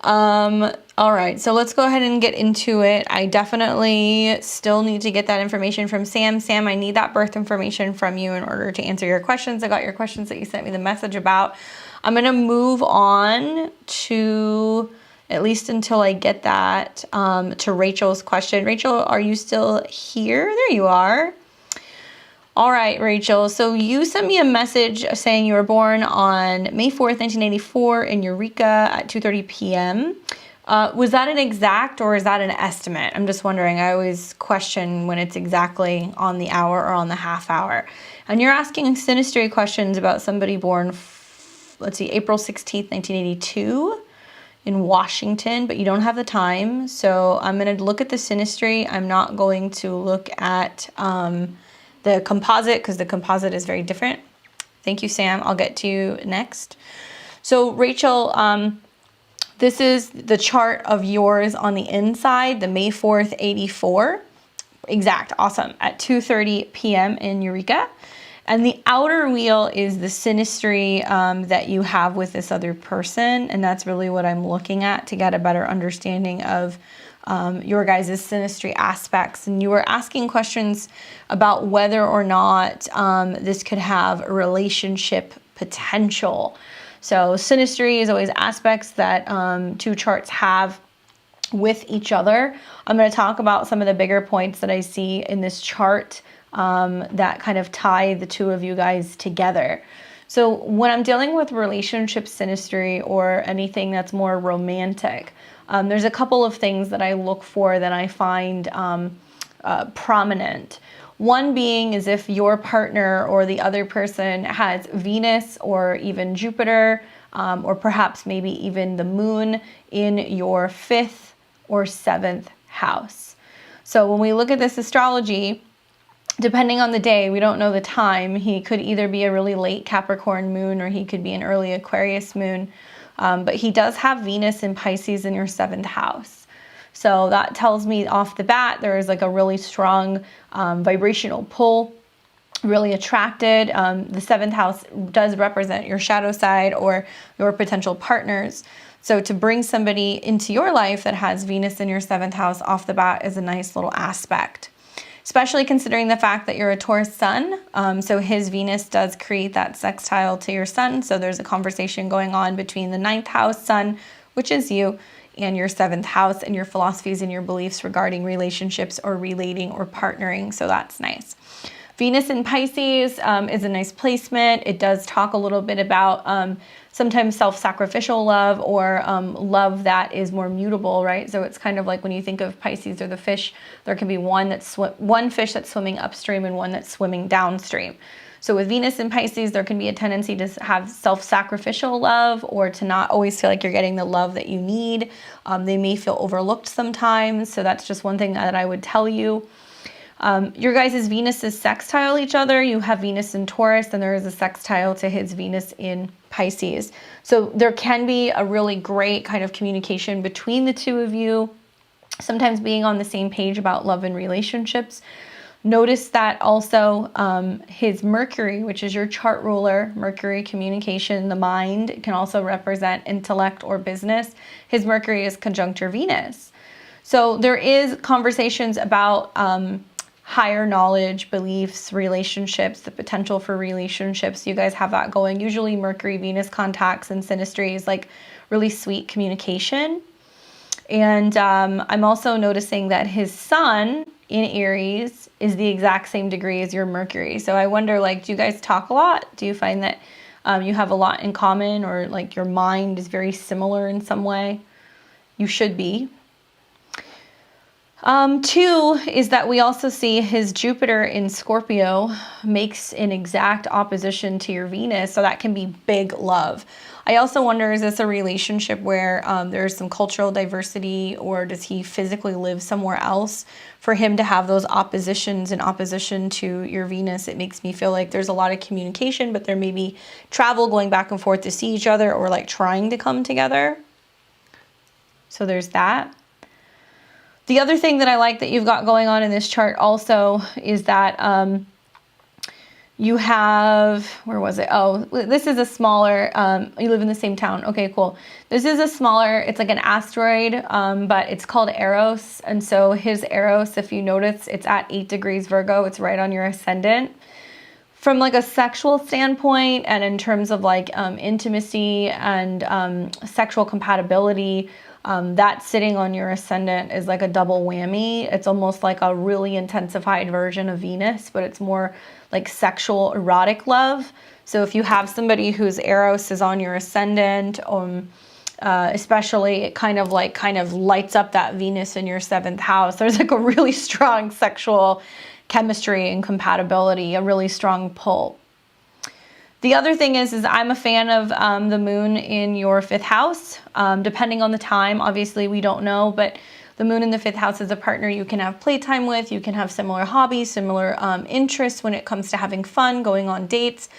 All right, so let's go ahead and get into it. I definitely still need to get that information from Sam. Sam, I need that birth information from you in order to answer your questions. I got your questions that you sent me the message about. I'm going to move on to, at least until I get that, to Rachel's question. Rachel, are you still here? There you are. All right, Rachel. So you sent me a message saying you were born on May 4th, 1984 in Eureka at 2:30 p.m. Was that an exact or is that an estimate? I'm just wondering. I always question when it's exactly on the hour or on the half hour. And you're asking Synastry questions about somebody born, let's see, April 16th, 1982 in Washington, but you don't have the time. So I'm going to look at the Synastry. I'm not going to look at the composite because the composite is very different. Thank you, Sam. I'll get to you next. So Rachel, this is the chart of yours on the inside, the May 4th, 84. Exact. Awesome. At 2:30 p.m. in Eureka. And the outer wheel is the Synastry that you have with this other person. And that's really what I'm looking at to get a better understanding of your guys' Synastry aspects. And you were asking questions about whether or not this could have a relationship potential. So Synastry is always aspects that two charts have with each other. I'm going to talk about some of the bigger points that I see in this chart that kind of tie the two of you guys together. So when I'm dealing with relationship Synastry or anything that's more romantic, there's a couple of things that I look for that I find prominent. One being is if your partner or the other person has Venus or even Jupiter, or perhaps maybe even the moon in your 5th or 7th house. So when we look at this astrology, depending on the day, we don't know the time. He could either be a really late Capricorn moon or he could be an early Aquarius moon. But he does have Venus in Pisces in your 7th house. So that tells me off the bat there is like a really strong vibrational pull, really attracted. The 7th house does represent your shadow side or your potential partners. So to bring somebody into your life that has Venus in your 7th house off the bat is a nice little aspect. Especially considering the fact that you're a Taurus sun. So his Venus does create that sextile to your sun. So there's a conversation going on between the 9th house sun, which is you, and your 7th house and your philosophies and your beliefs regarding relationships or relating or partnering. So that's nice. Venus in Pisces is a nice placement. It does talk a little bit about sometimes self-sacrificial love or love that is more mutable, right? So it's kind of like when you think of Pisces or the fish, there can be one fish that's swimming upstream and one that's swimming downstream. So with Venus in Pisces, there can be a tendency to have self-sacrificial love or to not always feel like you're getting the love that you need. They may feel overlooked sometimes. So that's just one thing that I would tell you. Your guys' Venus is sextile each other. You have Venus in Taurus and there is a sextile to his Venus in Pisces. So there can be a really great kind of communication between the two of you, sometimes being on the same page about love and relationships. Notice that also his Mercury, which is your chart ruler, Mercury, communication, the mind, can also represent intellect or business. His Mercury is conjunct your Venus. So there is conversations about higher knowledge, beliefs, relationships, the potential for relationships. You guys have that going. Usually Mercury, Venus contacts and Synastry is like really sweet communication. And I'm also noticing that his sun in Aries is the exact same degree as your Mercury. So I wonder, like, do you guys talk a lot? Do you find that you have a lot in common or like your mind is very similar in some way? You should be. 2 is that we also see his Jupiter in Scorpio makes an exact opposition to your Venus. So that can be big love. I also wonder, is this a relationship where there's some cultural diversity or does he physically live somewhere else? For him to have those oppositions in opposition to your Venus, it makes me feel like there's a lot of communication, but there may be travel going back and forth to see each other or like trying to come together. So there's that. The other thing that I like that you've got going on in this chart also is that You have, where was it? Oh, this is a smaller, you live in the same town. Okay, cool. This is a smaller, it's like an asteroid, but it's called Eros. And so his Eros, if you notice, it's at 8 degrees Virgo. It's right on your ascendant. From like a sexual standpoint and in terms of like intimacy and sexual compatibility, that sitting on your ascendant is like a double whammy. It's almost like a really intensified version of Venus, but it's more like sexual erotic love. So if you have somebody whose Eros is on your ascendant, especially it kind of lights up that Venus in your 7th house. There's like a really strong sexual chemistry and compatibility, a really strong pull. The other thing is I'm a fan of the moon in your 5th house. Depending on the time, obviously we don't know, but the moon in the 5th house is a partner you can have playtime with. You can have similar hobbies, similar interests when it comes to having fun, going on dates.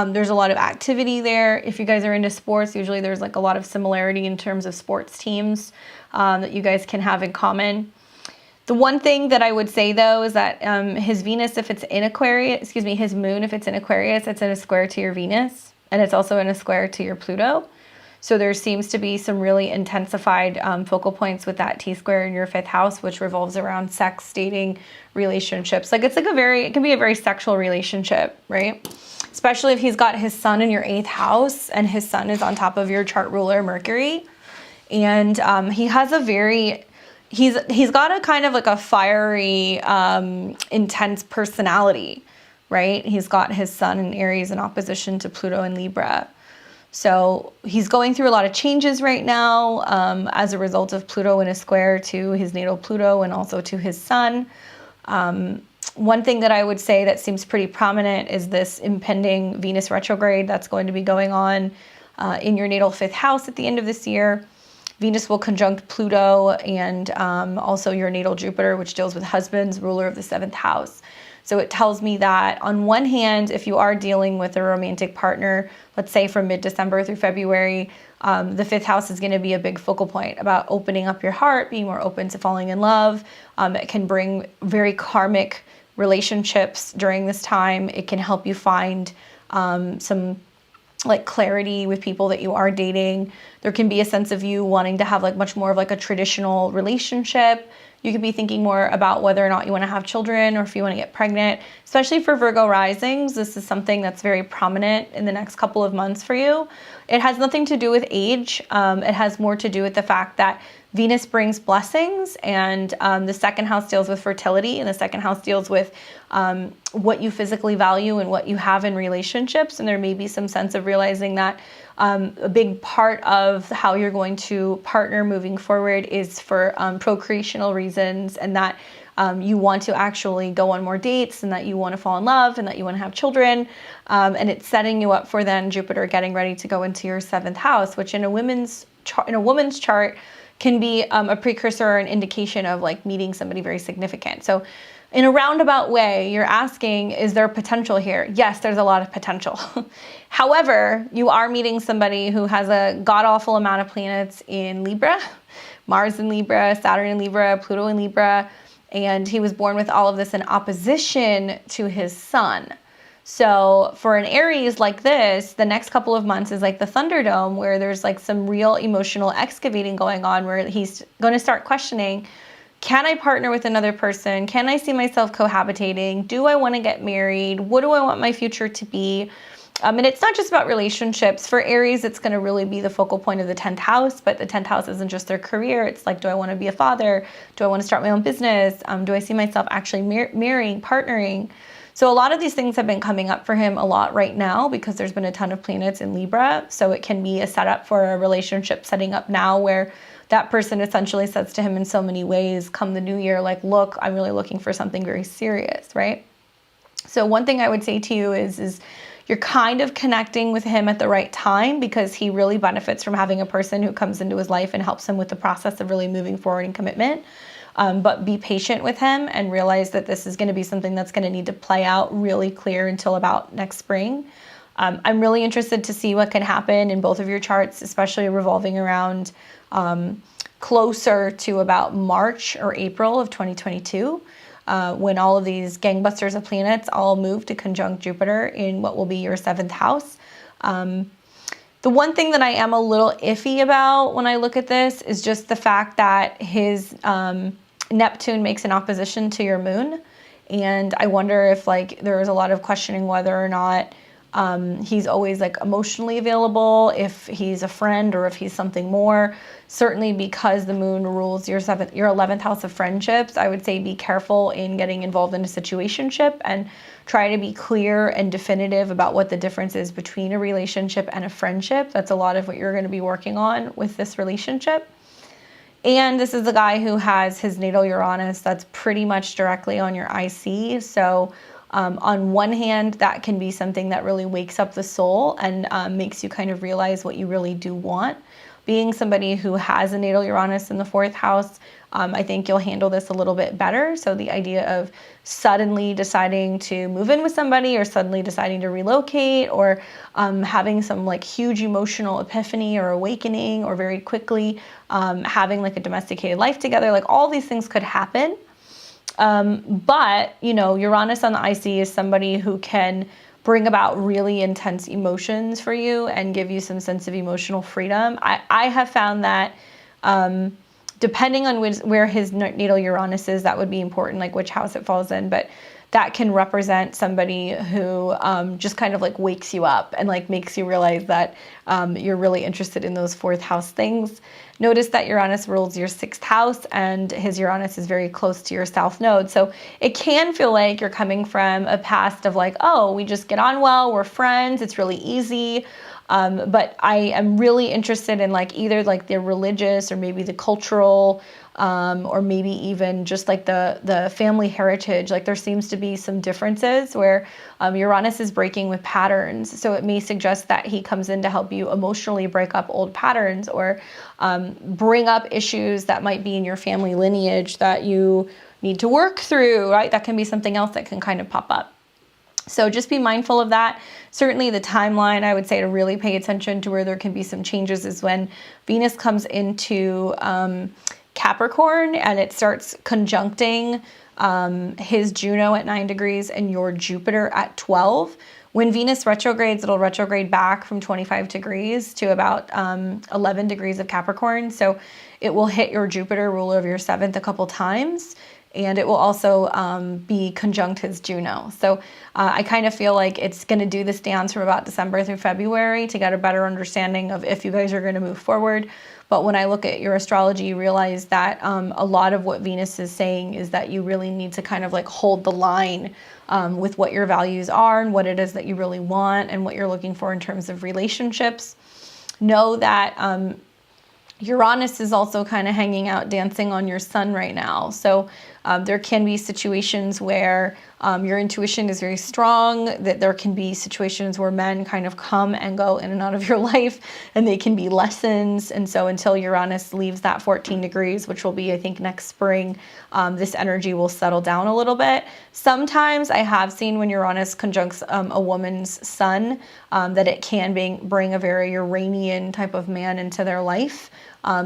There's a lot of activity there. If you guys are into sports, usually there's like a lot of similarity in terms of sports teams that you guys can have in common. The one thing that I would say though is that his Venus, if it's in Aquarius, his moon, if it's in Aquarius, it's in a square to your Venus, and it's also in a square to your Pluto. So there seems to be some really intensified focal points with that T-square in your 5th house, which revolves around sex, dating, relationships. Like it can be a very sexual relationship, right? Especially if he's got his sun in your 8th house and his sun is on top of your chart ruler, Mercury. And he has a very, he's got a kind of like a fiery, intense personality, right? He's got his sun in Aries in opposition to Pluto and Libra. So he's going through a lot of changes right now as a result of Pluto in a square to his natal Pluto and also to his sun. One thing that I would say that seems pretty prominent is this impending Venus retrograde that's going to be going on in your natal 5th house at the end of this year. Venus will conjunct Pluto and also your natal Jupiter, which deals with husbands, ruler of the 7th house. So it tells me that on one hand, if you are dealing with a romantic partner, let's say from mid-December through February, the 5th house is going to be a big focal point about opening up your heart, being more open to falling in love. It can bring very karmic relationships during this time. It can help you find some like clarity with people that you are dating. There can be a sense of you wanting to have like much more of like a traditional relationship. You could be thinking more about whether or not you want to have children or if you want to get pregnant. Especially for Virgo risings, this is something that's very prominent in the next couple of months for you. It has nothing to do with age. It has more to do with the fact that Venus brings blessings, and the 2nd house deals with fertility, and the 2nd house deals with what you physically value and what you have in relationships. And there may be some sense of realizing that a big part of how you're going to partner moving forward is for procreational reasons, and that you want to actually go on more dates, and that you want to fall in love, and that you want to have children. And it's setting you up for then Jupiter getting ready to go into your 7th house, which in a woman's chart can be a precursor or an indication of like meeting somebody very significant. So in a roundabout way, you're asking, is there potential here? Yes, there's a lot of potential. However, you are meeting somebody who has a god-awful amount of planets in Libra, Mars in Libra, Saturn in Libra, Pluto in Libra, and he was born with all of this in opposition to his sun. So for an Aries like this, the next couple of months is like the Thunderdome, where there's like some real emotional excavating going on, where he's going to start questioning, can I partner with another person? Can I see myself cohabitating? Do I want to get married? What do I want my future to be? And it's not just about relationships. For Aries, it's going to really be the focal point of the 10th house, but the 10th house isn't just their career. It's like, do I want to be a father? Do I want to start my own business? Do I see myself actually marrying, partnering? So a lot of these things have been coming up for him a lot right now because there's been a ton of planets in Libra. So it can be a setup for a relationship setting up now where that person essentially says to him in so many ways, come the new year, like, look, I'm really looking for something very serious, right? So one thing I would say to you is you're kind of connecting with him at the right time, because he really benefits from having a person who comes into his life and helps him with the process of really moving forward in commitment. But be patient with him and realize that this is going to be something that's going to need to play out really clear until about next spring. I'm really interested to see what can happen in both of your charts, especially revolving around closer to about March or April of 2022. when all of these gangbusters of planets all move to conjunct Jupiter in what will be your 7th house. The one thing that I am a little iffy about when I look at this is just the fact that his Neptune makes an opposition to your moon. And I wonder if like there is a lot of questioning whether or not he's always like emotionally available, if he's a friend or if he's something more. Certainly because the moon rules your 11th house of friendships, I would say be careful in getting involved in a situationship and try to be clear and definitive about what the difference is between a relationship and a friendship. That's a lot of what you're going to be working on with this relationship. And this is the guy who has his natal Uranus that's pretty much directly on your IC. So on one hand, that can be something that really wakes up the soul and makes you kind of realize what you really do want. Being somebody who has a natal Uranus in the 4th house, I think you'll handle this a little bit better. So the idea of suddenly deciding to move in with somebody or suddenly deciding to relocate or having some like huge emotional epiphany or awakening or very quickly having like a domesticated life together, like all these things could happen. But, you know, Uranus on the IC is somebody who can bring about really intense emotions for you and give you some sense of emotional freedom. I have found that depending on where his natal Uranus is, that would be important, like which house it falls in, but that can represent somebody who just kind of like wakes you up and like makes you realize that you're really interested in those 4th house things. Notice that Uranus rules your 6th house and his Uranus is very close to your south node. So it can feel like you're coming from a past of like, oh, we just get on well, we're friends, it's really easy. But I am really interested in like either like the religious or maybe the cultural or maybe even just like the family heritage. Like there seems to be some differences where Uranus is breaking with patterns. So it may suggest that he comes in to help you emotionally break up old patterns or bring up issues that might be in your family lineage that you need to work through, right? That can be something else that can kind of pop up. So just be mindful of that. Certainly the timeline, I would say to really pay attention to where there can be some changes is when Venus comes into Capricorn and it starts conjuncting his Juno at 9 degrees and your Jupiter at 12. When Venus retrogrades, it'll retrograde back from 25 degrees to about 11 degrees of Capricorn. So it will hit your Jupiter, ruler of your 7th, a couple times. And it will also be conjunct his Juno. So I kind of feel like it's going to do this dance from about December through February to get a better understanding of if you guys are going to move forward. But when I look at your astrology, you realize that a lot of what Venus is saying is that you really need to kind of like hold the line with what your values are and what it is that you really want and what you're looking for in terms of relationships. Know that Uranus is also kind of hanging out, dancing on your sun right now. So there can be situations where your intuition is very strong, that there can be situations where men kind of come and go in and out of your life, and they can be lessons. And so until Uranus leaves that 14 degrees, which will be, I think, next spring, this energy will settle down a little bit. Sometimes I have seen when Uranus conjuncts a woman's sun, that it can bring a very Uranian type of man into their life.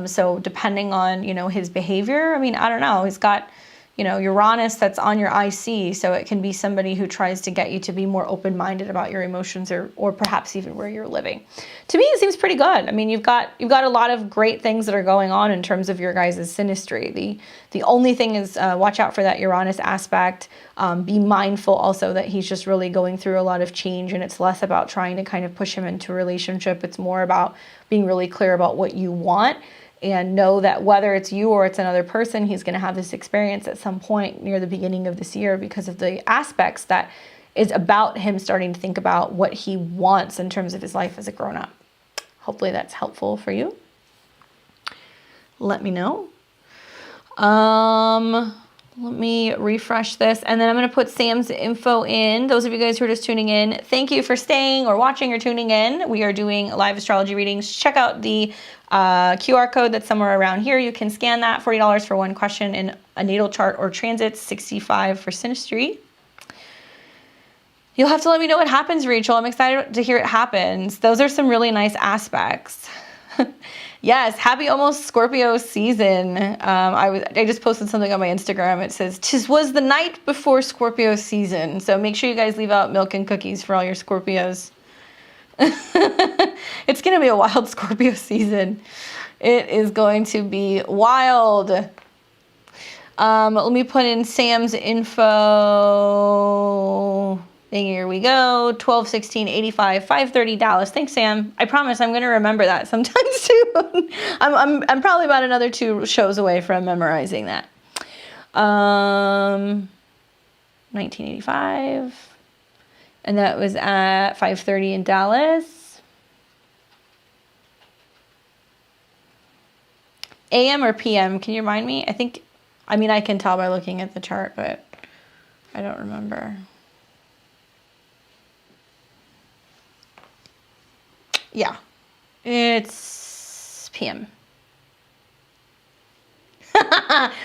So depending on, you know, his behavior, I mean, I don't know, he's got, you know, Uranus that's on your IC, so it can be somebody who tries to get you to be more open-minded about your emotions or perhaps even where you're living. To me, it seems pretty good. I mean, you've got a lot of great things that are going on in terms of your guys' synastry. The only thing is watch out for that Uranus aspect. Be mindful also that he's just really going through a lot of change, and it's less about trying to kind of push him into a relationship. It's more about being really clear about what you want. And know that whether it's you or it's another person, he's going to have this experience at some point near the beginning of this year because of the aspects that is about him starting to think about what he wants in terms of his life as a grown-up. Hopefully that's helpful for you. Let me know. Let me refresh this, and then I'm going to put Sam's info in. Those of you guys who are just tuning in, thank you for staying or watching or tuning in. We are doing live astrology readings. Check out the QR code that's somewhere around here. You can scan that, $40 for one question in a natal chart or transit, $65 for Synastry. You'll have to let me know what happens, Rachel. I'm excited to hear it happens. Those are some really nice aspects. Yes, happy almost Scorpio season. I just posted something on my Instagram. It says, "'Tis was the night before Scorpio season." So make sure you guys leave out milk and cookies for all your Scorpios. It's going to be a wild Scorpio season. It is going to be wild. Let me put in Sam's info. Here we go. 12/16/85, 5:30 Dallas. Thanks, Sam. I promise I'm going to remember that sometime soon. I'm probably about another 2 shows away from memorizing that. 1985. And that was at 5:30 in Dallas. AM or PM? Can you remind me? I can tell by looking at the chart, but I don't remember. Yeah, it's PM.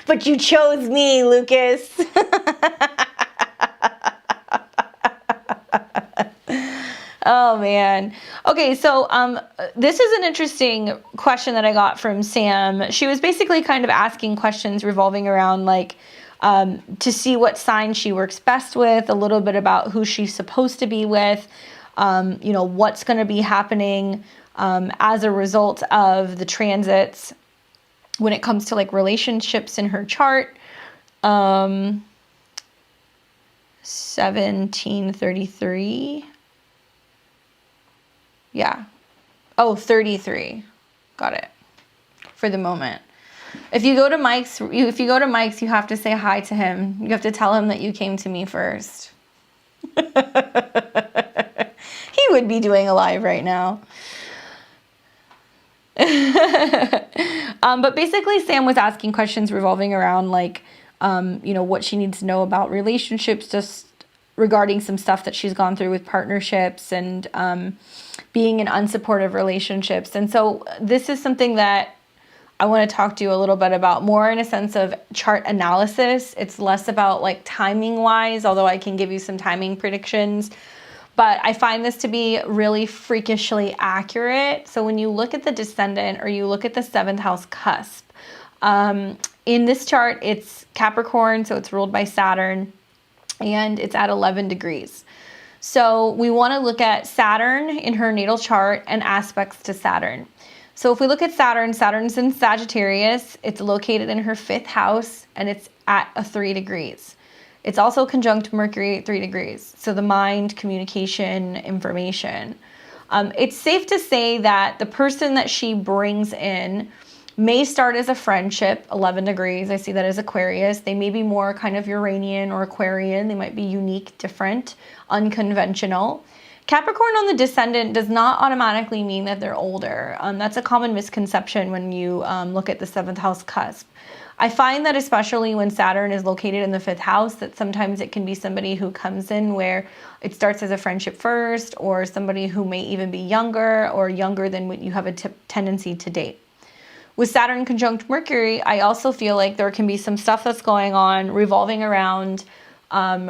But you chose me, Lucas. Oh, man. Okay, so this is an interesting question that I got from Sam. She was basically kind of asking questions revolving around to see what sign she works best with, a little bit about who she's supposed to be with, what's going to be happening as a result of the transits when it comes to relationships in her chart. 1733. Yeah. Oh, 33. Got it. For the moment. If you go to Mike's, you have to say hi to him. You have to tell him that you came to me first. He would be doing a live right now. But basically Sam was asking questions revolving around what she needs to know about relationships, just regarding some stuff that she's gone through with partnerships and being in unsupportive relationships. And so this is something that I want to talk to you a little bit about, more in a sense of chart analysis. It's less about timing wise, although I can give you some timing predictions. But I find this to be really freakishly accurate. So when you look at the descendant or you look at the 7th house cusp, in this chart, it's Capricorn, so it's ruled by Saturn, and it's at 11 degrees. So we want to look at Saturn in her natal chart and aspects to Saturn. So if we look at Saturn, Saturn's in Sagittarius. It's located in her 5th house, and it's at 3 degrees. It's also conjunct Mercury at 3 degrees. So the mind, communication, information. It's safe to say that the person that she brings in may start as a friendship, 11 degrees. I see that as Aquarius. They may be more kind of Uranian or Aquarian. They might be unique, different, unconventional. Capricorn on the descendant does not automatically mean that they're older. That's a common misconception when you look at the 7th house cusp. I find that especially when Saturn is located in the 5th house, that sometimes it can be somebody who comes in where it starts as a friendship first, or somebody who may even be younger or younger than what you have a tendency to date. With Saturn conjunct Mercury, I also feel like there can be some stuff that's going on revolving around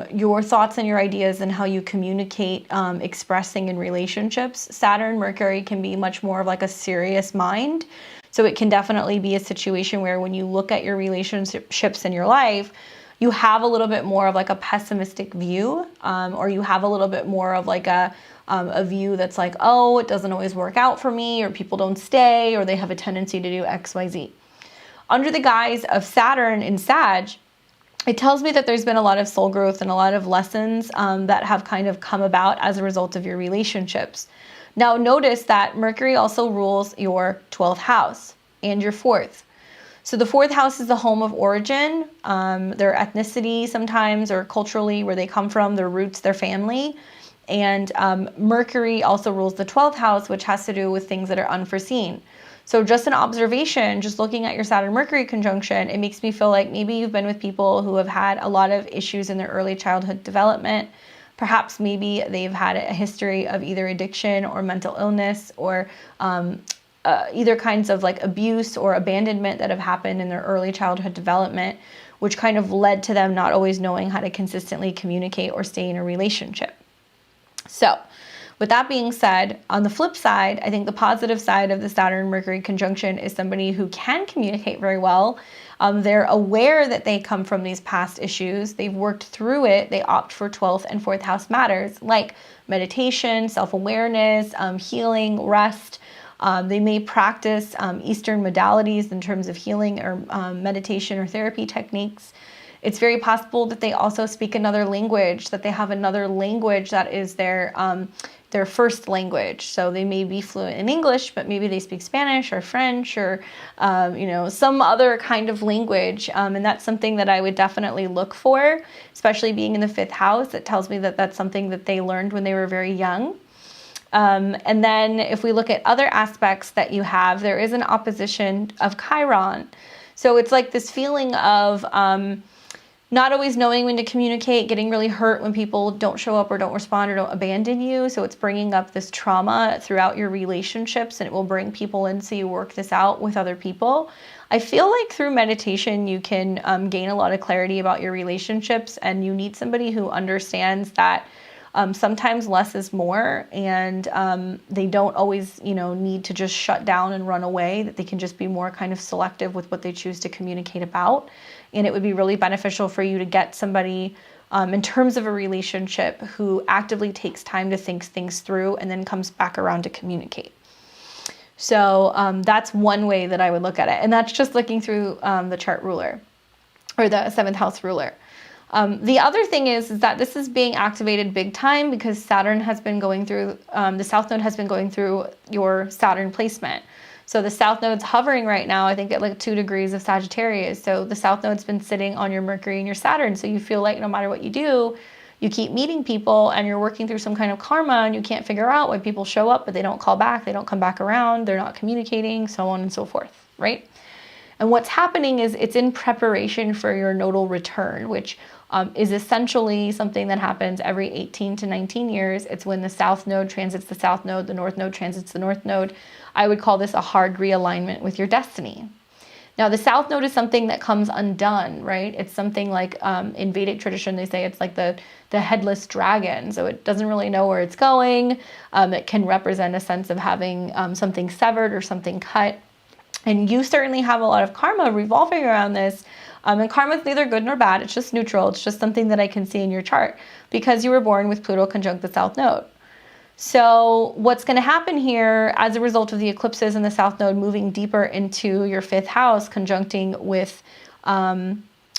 your thoughts and your ideas and how you communicate, expressing in relationships. Saturn, Mercury can be much more of a serious mind. So it can definitely be a situation where when you look at your relationships in your life, you have a little bit more of a pessimistic view, or you have a little bit more of a view that's oh, it doesn't always work out for me, or people don't stay, or they have a tendency to do X, Y, Z. Under the guise of Saturn in Sag, it tells me that there's been a lot of soul growth and a lot of lessons that have kind of come about as a result of your relationships. Now notice that Mercury also rules your 12th house and your 4th. So the 4th house is the home of origin, their ethnicity sometimes, or culturally where they come from, their roots, their family. And Mercury also rules the 12th house, which has to do with things that are unforeseen. So just an observation, just looking at your Saturn-Mercury conjunction, it makes me feel like maybe you've been with people who have had a lot of issues in their early childhood development. Perhaps maybe they've had a history of either addiction or mental illness, or either kinds of abuse or abandonment that have happened in their early childhood development, which kind of led to them not always knowing how to consistently communicate or stay in a relationship. So With that being said, on the flip side, I think the positive side of the Saturn-Mercury conjunction is somebody who can communicate very well. They're aware that they come from these past issues. They've worked through it. They opt for 12th and 4th house matters like meditation, self-awareness, healing, rest. They may practice Eastern modalities in terms of healing or meditation or therapy techniques. It's very possible that they also speak another language, that they have another language that is their first language. So they may be fluent in English, but maybe they speak Spanish or French or, some other kind of language. And that's something that I would definitely look for, especially being in the 5th house. It tells me that that's something that they learned when they were very young. And then if we look at other aspects that you have, there is an opposition of Chiron. So it's like this feeling of not always knowing when to communicate, getting really hurt when people don't show up or don't respond or don't abandon you. So it's bringing up this trauma throughout your relationships, and it will bring people in so you work this out with other people. I feel like through meditation, you can gain a lot of clarity about your relationships, and you need somebody who understands that sometimes less is more, and they don't always, need to just shut down and run away, that they can just be more kind of selective with what they choose to communicate about. And it would be really beneficial for you to get somebody in terms of a relationship who actively takes time to think things through and then comes back around to communicate. So that's one way that I would look at it. And that's just looking through the chart ruler or the 7th house ruler. The other thing is that this is being activated big time because Saturn has been going through, the South Node has been going through your Saturn placement. So the South Node's hovering right now, I think at like 2 degrees of Sagittarius. So the South Node's been sitting on your Mercury and your Saturn. So you feel like no matter what you do, you keep meeting people and you're working through some kind of karma, and you can't figure out why people show up, but they don't call back, they don't come back around, they're not communicating, so on and so forth, right? And what's happening is it's in preparation for your nodal return, which is essentially something that happens every 18 to 19 years. It's when the South Node transits the South Node, the North Node transits the North Node. I would call this a hard realignment with your destiny. Now, the South Node is something that comes undone, right? It's something like in Vedic tradition, they say it's like the headless dragon. So it doesn't really know where it's going. It can represent a sense of having something severed or something cut. And you certainly have a lot of karma revolving around this. And karma is neither good nor bad. It's just neutral. It's just something that I can see in your chart because you were born with Pluto conjunct the South Node. So what's going to happen here as a result of the eclipses and the South Node moving deeper into your 5th house, conjuncting with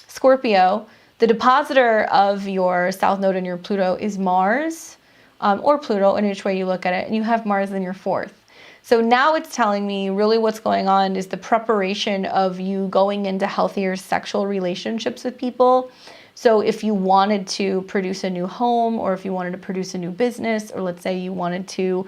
Scorpio, the depositor of your South Node and your Pluto is Mars, or Pluto, in which way you look at it, and you have Mars in your 4th. So now it's telling me really what's going on is the preparation of you going into healthier sexual relationships with people. So if you wanted to produce a new home, or if you wanted to produce a new business, or let's say you wanted to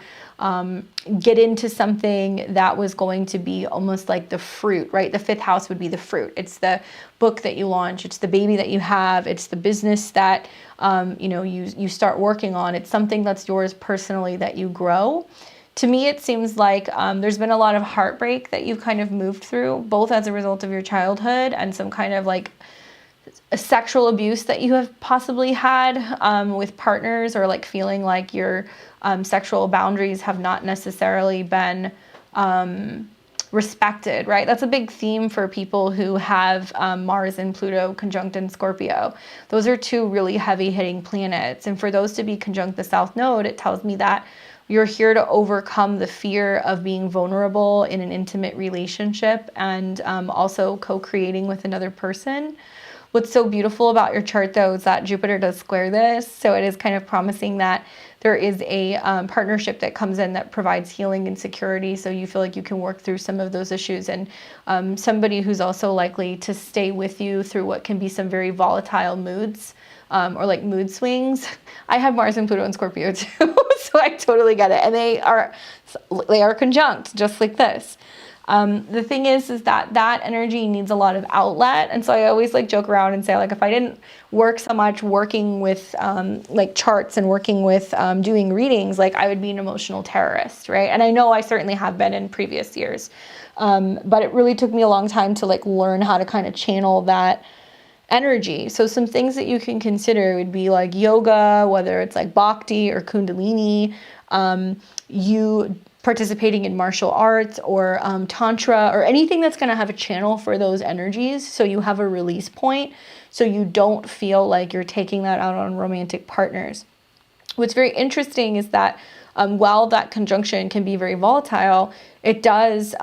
get into something that was going to be almost like the fruit, right? The 5th house would be the fruit. It's the book that you launch. It's the baby that you have. It's the business that you start working on. It's something that's yours personally that you grow. To me, it seems like there's been a lot of heartbreak that you've kind of moved through, both as a result of your childhood and some kind of like a sexual abuse that you have possibly had with partners, or like feeling like your sexual boundaries have not necessarily been respected, right? That's a big theme for people who have Mars and Pluto conjunct in Scorpio. Those are 2 really heavy hitting planets. And for those to be conjunct the South Node, it tells me that you're here to overcome the fear of being vulnerable in an intimate relationship and also co-creating with another person. What's so beautiful about your chart, though, is that Jupiter does square this. So it is kind of promising that there is a partnership that comes in that provides healing and security. So you feel like you can work through some of those issues, and somebody who's also likely to stay with you through what can be some very volatile moods. Or like mood swings. I have Mars and Pluto in Scorpio too, so I totally get it. And they are conjunct, just like this. The thing is that energy needs a lot of outlet. And so I always like joke around and say, like, if I didn't work so much working with like charts and working with doing readings, like I would be an emotional terrorist, right? And I know I certainly have been in previous years. But it really took me a long time to like learn how to kind of channel that energy. So some things that you can consider would be like yoga, whether it's like bhakti or kundalini. you participating in martial arts or tantra or anything that's going to have a channel for those energies, so you have a release point, so you don't feel like you're taking that out on romantic partners. What's very interesting is that while that conjunction can be very volatile, it does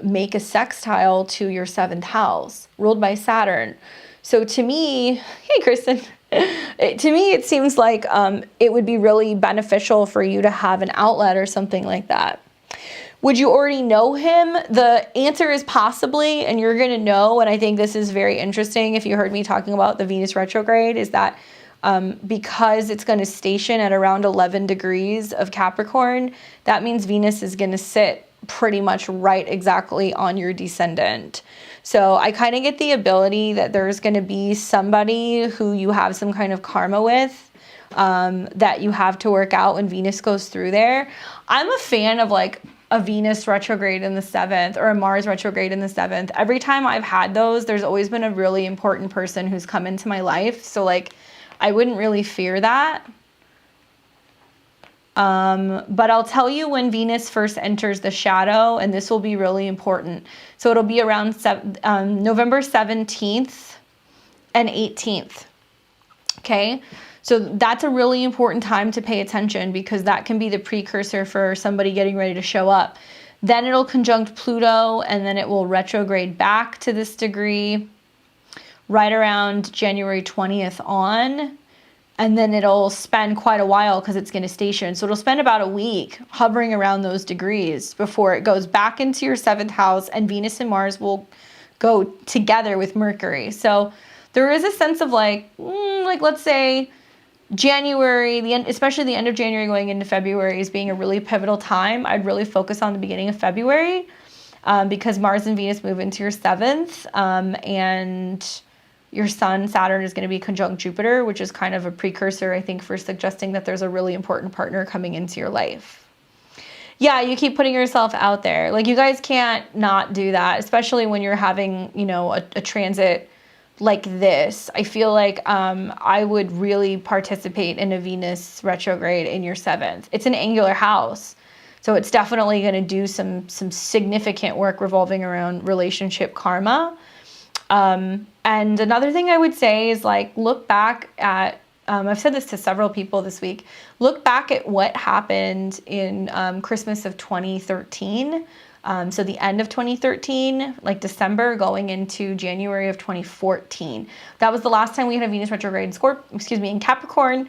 make a sextile to your 7th house, ruled by Saturn. So to me, hey Kristen, to me it seems like it would be really beneficial for you to have an outlet or something like that. Would you already know him? The answer is possibly, and you're going to know, and I think this is very interesting if you heard me talking about the Venus retrograde, is that because it's going to station at around 11 degrees of Capricorn, that means Venus is going to sit pretty much right exactly on your descendant. So I kind of get the ability that there's going to be somebody who you have some kind of karma with that you have to work out when Venus goes through there. I'm a fan of like a Venus retrograde in the 7th or a Mars retrograde in the 7th. Every time I've had those, there's always been a really important person who's come into my life. So like, I wouldn't really fear that. But I'll tell you when Venus first enters the shadow, and this will be really important. So it'll be around November 17th and 18th. Okay. So that's a really important time to pay attention, because that can be the precursor for somebody getting ready to show up. Then it'll conjunct Pluto, and then it will retrograde back to this degree right around January 20th on. And then it'll spend quite a while because it's going to station. So it'll spend about a week hovering around those degrees before it goes back into your 7th house, and Venus and Mars will go together with Mercury. So there is a sense of like let's say January, especially the end of January going into February, is being a really pivotal time. I'd really focus on the beginning of February because Mars and Venus move into your 7th, and your sun, Saturn, is going to be conjunct Jupiter, which is kind of a precursor, I think, for suggesting that there's a really important partner coming into your life. Yeah, you keep putting yourself out there. Like, you guys can't not do that, especially when you're having, a transit like this. I feel like I would really participate in a Venus retrograde in your 7th. It's an angular house, so it's definitely going to do some significant work revolving around relationship karma. And another thing I would say is like, look back at, I've said this to several people this week, look back at what happened in Christmas of 2013. So the end of 2013, like December going into January of 2014. That was the last time we had a Venus retrograde in Capricorn.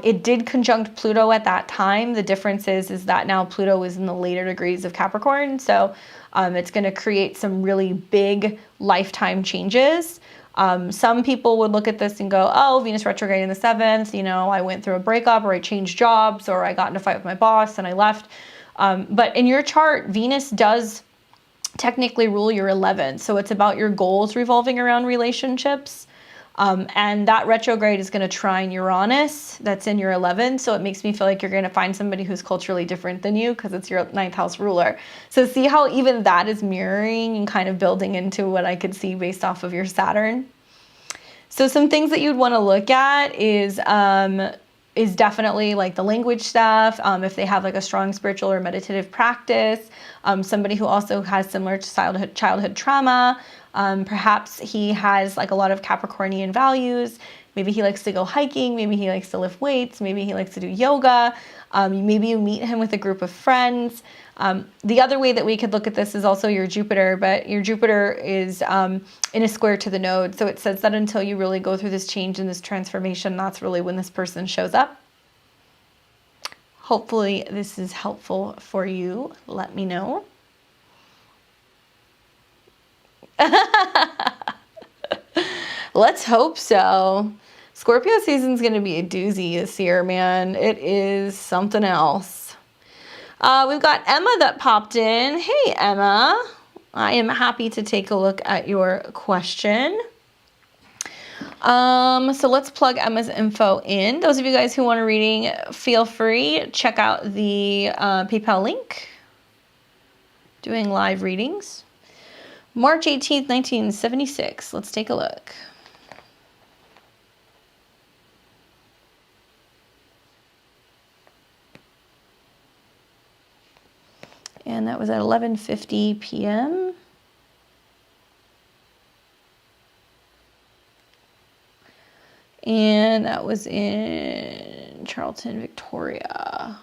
It did conjunct Pluto at that time. The difference is that now Pluto is in the later degrees of Capricorn. So it's going to create some really big lifetime changes. Some people would look at this and go, oh, Venus retrograde in the 7th, I went through a breakup, or I changed jobs, or I got in a fight with my boss and I left. But in your chart, Venus does technically rule your 11th. So it's about your goals revolving around relationships. And that retrograde is going to trine Uranus that's in your 11th. So it makes me feel like you're going to find somebody who's culturally different than you, because it's your 9th house ruler. So see how even that is mirroring and kind of building into what I could see based off of your Saturn. So some things that you'd want to look at is definitely like the language stuff. If they have like a strong spiritual or meditative practice, somebody who also has similar to childhood trauma. Perhaps he has like a lot of Capricornian values. Maybe he likes to go hiking. Maybe he likes to lift weights. Maybe he likes to do yoga. Maybe you meet him with a group of friends. The other way that we could look at this is also your Jupiter, but your Jupiter is in a square to the node. So it says that until you really go through this change and this transformation, that's really when this person shows up. Hopefully this is helpful for you. Let me know. Let's hope so. Scorpio season's going to be a doozy this year, man. It is something else. We've got Emma that popped in. Hey, Emma. I am happy to take a look at your question. So let's plug Emma's info in. Those of you guys who want a reading, feel free. Check out the PayPal link. Doing live readings. March 18th, 1976. Let's take a look. that was at 11:50 p.m. And that was in Charlton, Victoria.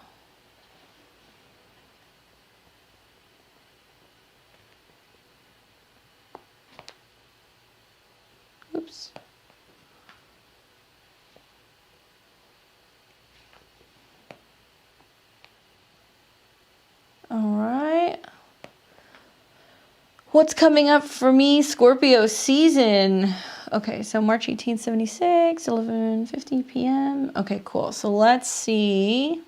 Oops. All right. What's coming up for me? Scorpio season. Okay, so March 1876, 11:50 p.m. Okay, cool. So let's see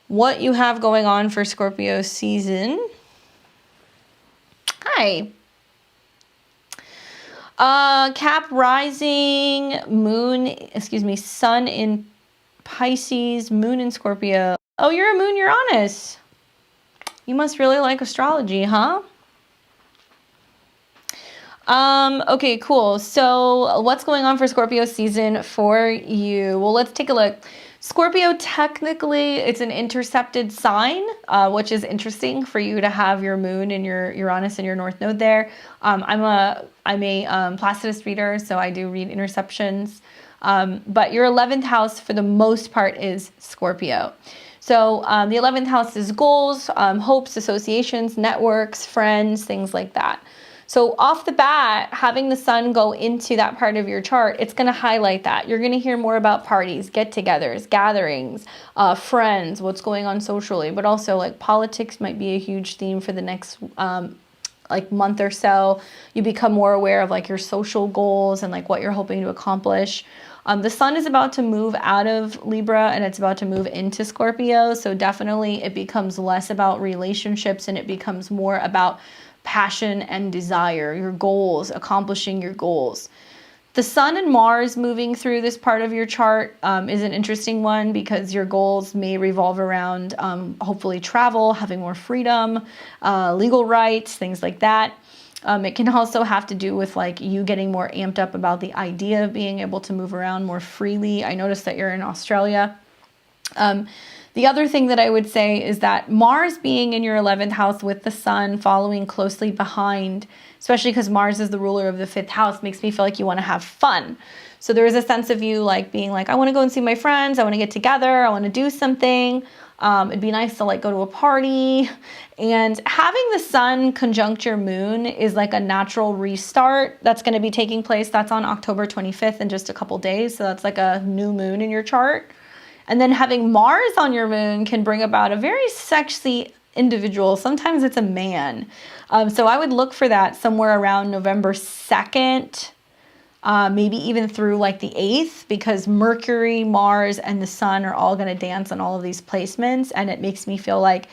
what you have going on for Scorpio season. Hi. Cap rising, sun in Pisces, moon in Scorpio. Oh, you're a moon Uranus. You must really like astrology, huh? Okay, cool. So what's going on for Scorpio season for you? Well, let's take a look. Scorpio, technically, it's an intercepted sign, which is interesting for you to have your moon and your Uranus and your North Node there. I'm a Placidus reader, so I do read interceptions. But your 11th house, for the most part, is Scorpio. So the 11th house is goals, hopes, associations, networks, friends, things like that. So off the bat, having the sun go into that part of your chart, it's going to highlight that. You're going to hear more about parties, get-togethers, gatherings, friends, what's going on socially, but also like politics might be a huge theme for the next like month or so. You become more aware of like your social goals and like what you're hoping to accomplish. The sun is about to move out of Libra and it's about to move into Scorpio. So definitely it becomes less about relationships and it becomes more about passion and desire, your goals, accomplishing your goals. The sun and Mars moving through this part of your chart is an interesting one because your goals may revolve around hopefully travel, having more freedom, legal rights, things like that. It can also have to do with like you getting more amped up about the idea of being able to move around more freely. I noticed that you're in Australia. The other thing that I would say is that Mars being in your 11th house with the sun following closely behind, especially because Mars is the ruler of the 5th house, makes me feel like you want to have fun. So there is a sense of you like being like, I want to go and see my friends. I want to get together. I want to do something. It'd be nice to like go to a party. And having the sun conjunct your moon is like a natural restart that's going to be taking place. That's on October 25th in just a couple days. So that's like a new moon in your chart. And then having Mars on your moon can bring about a very sexy individual. Sometimes it's a man. So I would look for that somewhere around November 2nd, maybe even through like the 8th, because Mercury, Mars, and the sun are all going to dance on all of these placements. And it makes me feel like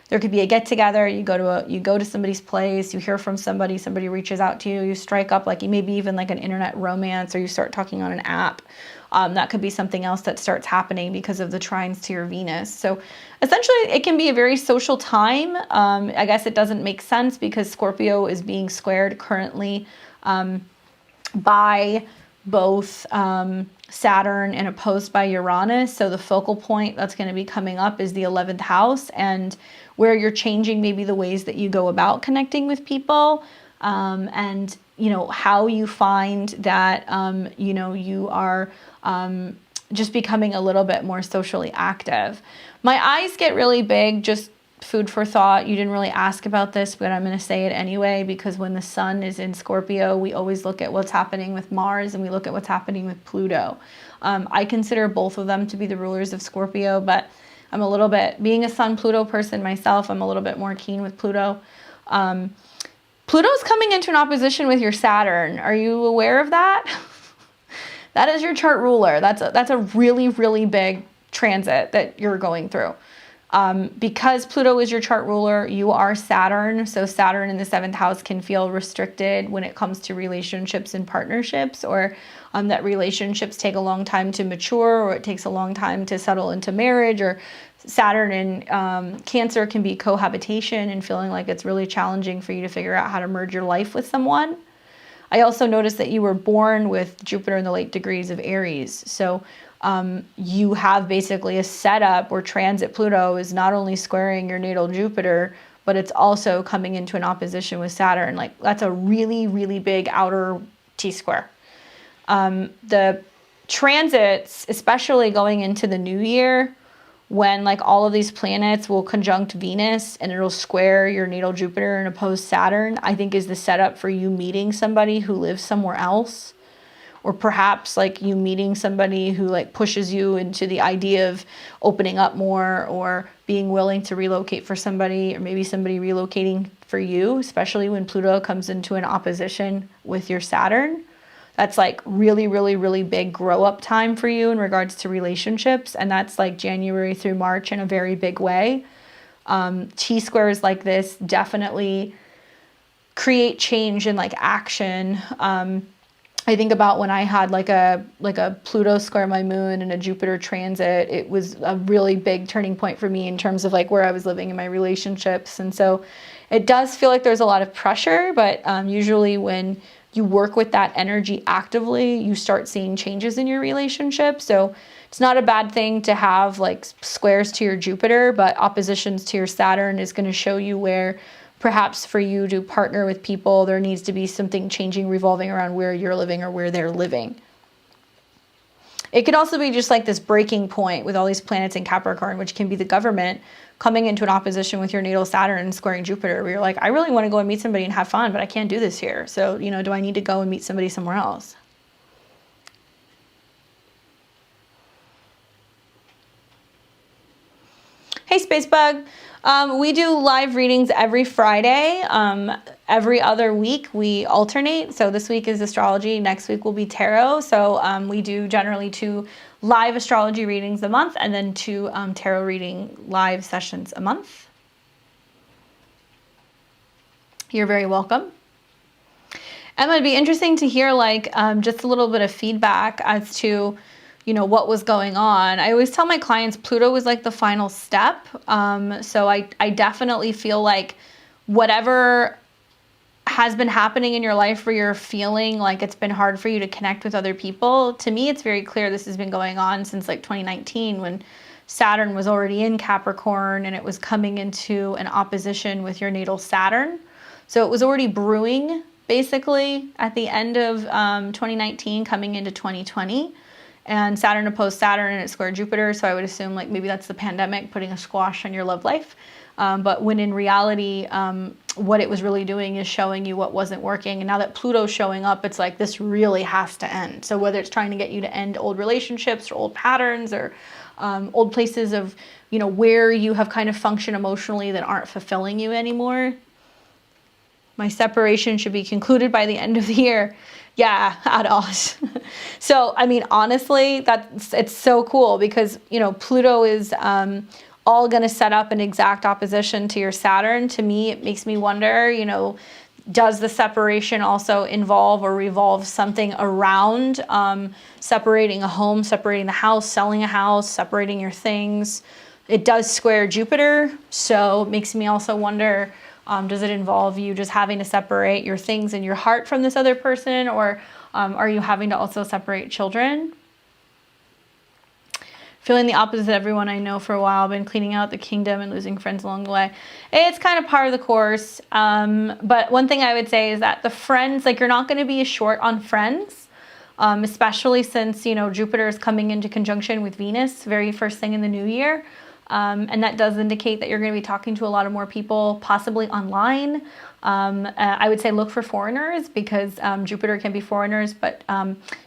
there could be a get together. You go to somebody's place, you hear from somebody reaches out to you, you strike up like maybe even like an internet romance, or you start talking on an app. That could be something else that starts happening because of the trines to your Venus. So essentially it can be a very social time. I guess it doesn't make sense because Scorpio is being squared currently by both Saturn and opposed by Uranus. So the focal point that's going to be coming up is the 11th house, and where you're changing maybe the ways that you go about connecting with people, and you know how you find that you know you are just becoming a little bit more socially active. My eyes get really big, just food for thought. You didn't really ask about this, but I'm going to say it anyway, because when the sun is in Scorpio, we always look at what's happening with Mars and we look at what's happening with Pluto. I consider both of them to be the rulers of Scorpio, but I'm a little bit, being a Sun Pluto person myself, I'm a little bit more keen with Pluto. Pluto's coming into an opposition with your Saturn. Are you aware of that? That is your chart ruler. That's a really, really big transit that you're going through. Because Pluto is your chart ruler, you are Saturn. So Saturn in the 7th house can feel restricted when it comes to relationships and partnerships, or that relationships take a long time to mature, or it takes a long time to settle into marriage, or Saturn and Cancer can be cohabitation and feeling like it's really challenging for you to figure out how to merge your life with someone. I also noticed that you were born with Jupiter in the late degrees of Aries. So you have basically a setup where transit Pluto is not only squaring your natal Jupiter, but it's also coming into an opposition with Saturn. Like that's a really, really big outer T-square. The transits, especially going into the new year, when like all of these planets will conjunct Venus and it'll square your natal Jupiter and oppose Saturn, I think is the setup for you meeting somebody who lives somewhere else. Or perhaps like you meeting somebody who like pushes you into the idea of opening up more, or being willing to relocate for somebody, or maybe somebody relocating for you, especially when Pluto comes into an opposition with your Saturn. That's like really, really, really big grow up time for you in regards to relationships. And that's like January through March in a very big way. T-squares like this definitely create change and like action. I think about when I had like a Pluto square my moon and a Jupiter transit, it was a really big turning point for me in terms of like where I was living in my relationships. And so it does feel like there's a lot of pressure, but usually when you work with that energy actively, you start seeing changes in your relationship. So it's not a bad thing to have like squares to your Jupiter, but oppositions to your Saturn is going to show you where perhaps for you to partner with people, there needs to be something changing, revolving around where you're living or where they're living. It could also be just like this breaking point with all these planets in Capricorn, which can be the government coming into an opposition with your natal Saturn and squaring Jupiter, where you're like, I really want to go and meet somebody and have fun, but I can't do this here. So, you know, do I need to go and meet somebody somewhere else? Hey, Spacebug. We do live readings every Friday. Every other week we alternate. So this week is astrology. Next week will be tarot. So we do generally 2 live astrology readings a month, and then 2 tarot reading live sessions a month. You're very welcome. Emma, it'd be interesting to hear like just a little bit of feedback as to, you know, what was going on. I always tell my clients Pluto was like the final step. So I definitely feel like whatever has been happening in your life where you're feeling like it's been hard for you to connect with other people, to me it's very clear this has been going on since like 2019, when Saturn was already in Capricorn and it was coming into an opposition with your natal Saturn. So it was already brewing basically at the end of 2019 coming into 2020. And Saturn opposed Saturn and it squared Jupiter. So I would assume like maybe that's the pandemic putting a squash on your love life. But when in reality, what it was really doing is showing you what wasn't working. And now that Pluto's showing up, it's like this really has to end. So whether it's trying to get you to end old relationships or old patterns or old places of, you know, where you have kind of functioned emotionally that aren't fulfilling you anymore. My separation should be concluded by the end of the year. Yeah, at Oz. So, I mean, honestly, it's so cool because, you know, Pluto is all going to set up an exact opposition to your Saturn. To me, it makes me wonder, you know, does the separation also involve or revolve something around separating a home, separating the house, selling a house, separating your things? It does square Jupiter, so it makes me also wonder, does it involve you just having to separate your things in your heart from this other person, or are you having to also separate children? Feeling the opposite of everyone I know for a while, been cleaning out the kingdom and losing friends along the way. It's kind of part of the course. But one thing I would say is that the friends, like you're not going to be short on friends, especially since, you know, Jupiter is coming into conjunction with Venus very first thing in the new year. And that does indicate that you're going to be talking to a lot of more people, possibly online. I would say look for foreigners because Jupiter can be foreigners, but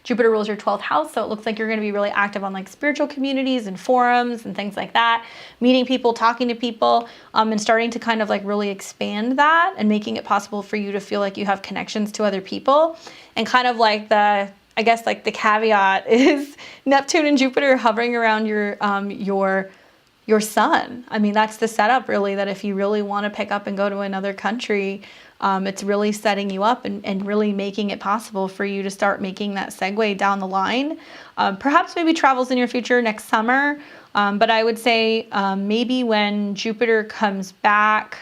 Jupiter rules your 12th house. So it looks like you're going to be really active on like spiritual communities and forums and things like that, meeting people, talking to people, and starting to kind of like really expand that and making it possible for you to feel like you have connections to other people. And kind of like I guess like the caveat is Neptune and Jupiter hovering around your sun. I mean, that's the setup really, that if you really want to pick up and go to another country, it's really setting you up and really making it possible for you to start making that segue down the line. Perhaps maybe travels in your future next summer. But I would say maybe when Jupiter comes back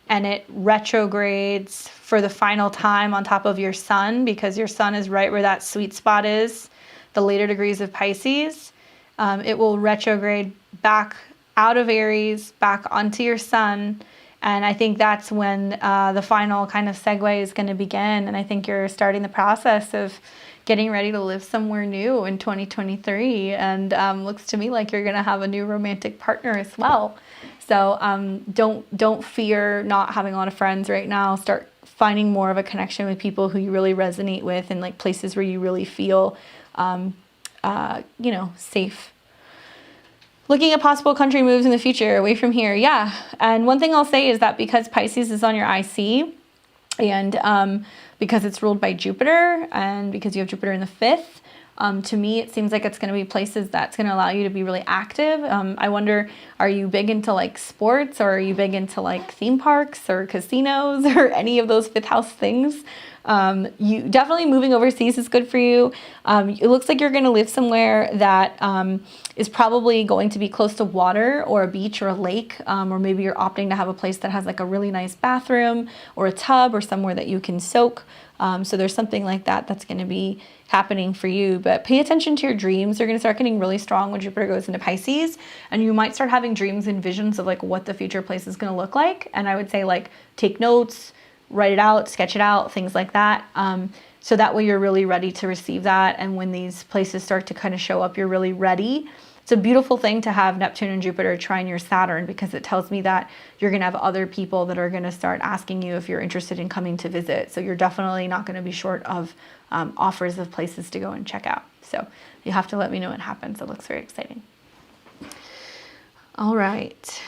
and it retrogrades for the final time on top of your sun, because your sun is right where that sweet spot is, the later degrees of Pisces, it will retrograde back out of Aries, back onto your sun, And I think that's when the final kind of segue is going to begin. And I think you're starting the process of getting ready to live somewhere new in 2023. And looks to me like you're going to have a new romantic partner as well. So don't fear not having a lot of friends right now. Start finding more of a connection with people who you really resonate with, and like places where you really feel, safe. Looking at possible country moves in the future away from here. Yeah. And one thing I'll say is that because Pisces is on your IC, and because it's ruled by Jupiter, and because you have Jupiter in the 5th, to me, it seems like it's going to be places that's going to allow you to be really active. I wonder, are you big into like sports, or are you big into like theme parks or casinos or any of those 5th house things? You definitely moving overseas is good for you. It looks like you're going to live somewhere that is probably going to be close to water or a beach or a lake, or maybe you're opting to have a place that has like a really nice bathroom or a tub or somewhere that you can soak. So there's something like that that's going to be happening for you. But pay attention to your dreams. They're going to start getting really strong when Jupiter goes into Pisces, and you might start having dreams and visions of like what the future place is going to look like. And I would say like take notes, write it out, sketch it out, things like that. So that way you're really ready to receive that. And when these places start to kind of show up, you're really ready. It's a beautiful thing to have Neptune and Jupiter trine your Saturn, because it tells me that you're going to have other people that are going to start asking you if you're interested in coming to visit. So you're definitely not going to be short of offers of places to go and check out. So you have to let me know what happens. It looks very exciting. All right.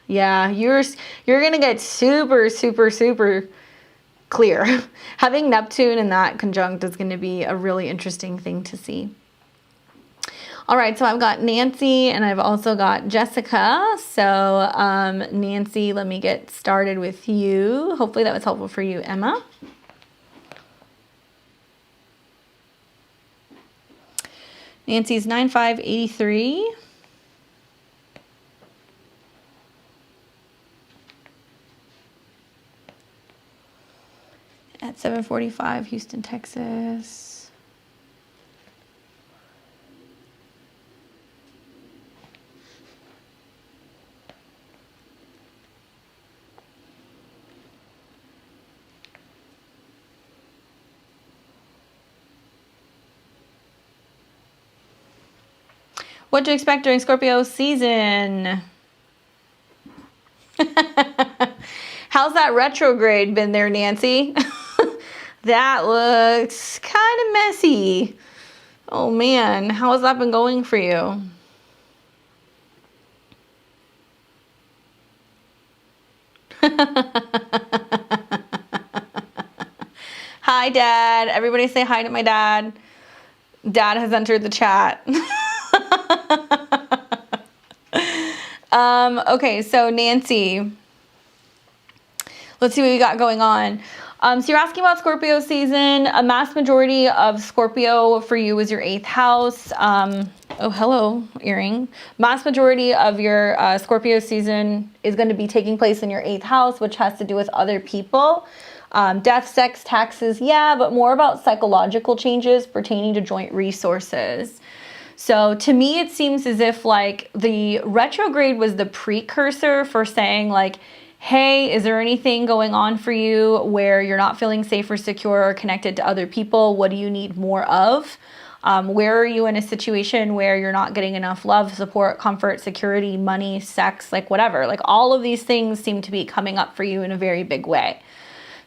Yeah, you're going to get super, super, super clear. Having Neptune in that conjunct is going to be a really interesting thing to see. All right, so I've got Nancy and I've also got Jessica. So Nancy, let me get started with you. Hopefully that was helpful for you, Emma. Nancy's 9583. At 7:45, Houston, Texas. What to expect during Scorpio season? How's that retrograde been there, Nancy? That looks kind of messy. Oh man, how has that been going for you? Hi, Dad. Everybody say hi to my dad. Dad has entered the chat. Okay, so Nancy, let's see what we got going on. So you're asking about Scorpio season. A mass majority of Scorpio for you is your 8th house. Oh, hello, earring. Mass majority of your Scorpio season is going to be taking place in your 8th house, which has to do with other people. Death, sex, taxes, yeah, but more about psychological changes pertaining to joint resources. So to me, it seems as if like the retrograde was the precursor for saying like, hey, is there anything going on for you where you're not feeling safe or secure or connected to other people? What do you need more of? Where are you in a situation where you're not getting enough love, support, comfort, security, money, sex, like whatever? Like all of these things seem to be coming up for you in a very big way.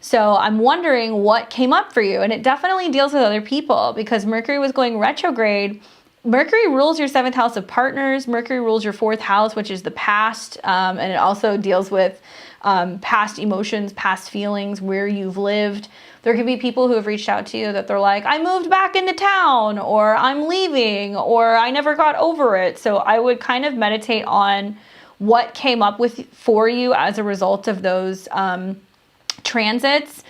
So I'm wondering what came up for you. And it definitely deals with other people because Mercury was going retrograde. Mercury rules your 7th house of partners. Mercury rules your 4th house, which is the past. And it also deals with past emotions, past feelings, where you've lived. There could be people who have reached out to you that they're like, I moved back into town, or I'm leaving, or I never got over it. So I would kind of meditate on what came up with for you as a result of those transits.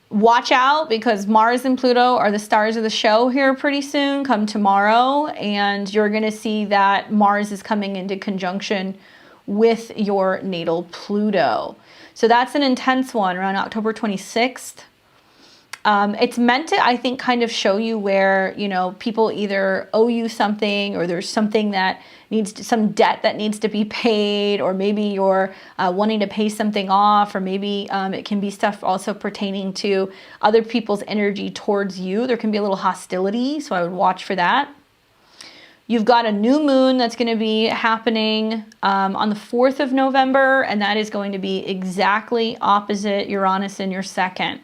Watch out because Mars and Pluto are the stars of the show here pretty soon, come tomorrow, and you're going to see that Mars is coming into conjunction with your natal Pluto. So that's an intense one around October 26th. It's meant to, I think, kind of show you where, you know, people either owe you something, or there's something that some debt that needs to be paid, or maybe you're wanting to pay something off, or maybe it can be stuff also pertaining to other people's energy towards you. There can be a little hostility, so I would watch for that. You've got a new moon that's going to be happening on the 4th of November, and that is going to be exactly opposite Uranus in your second.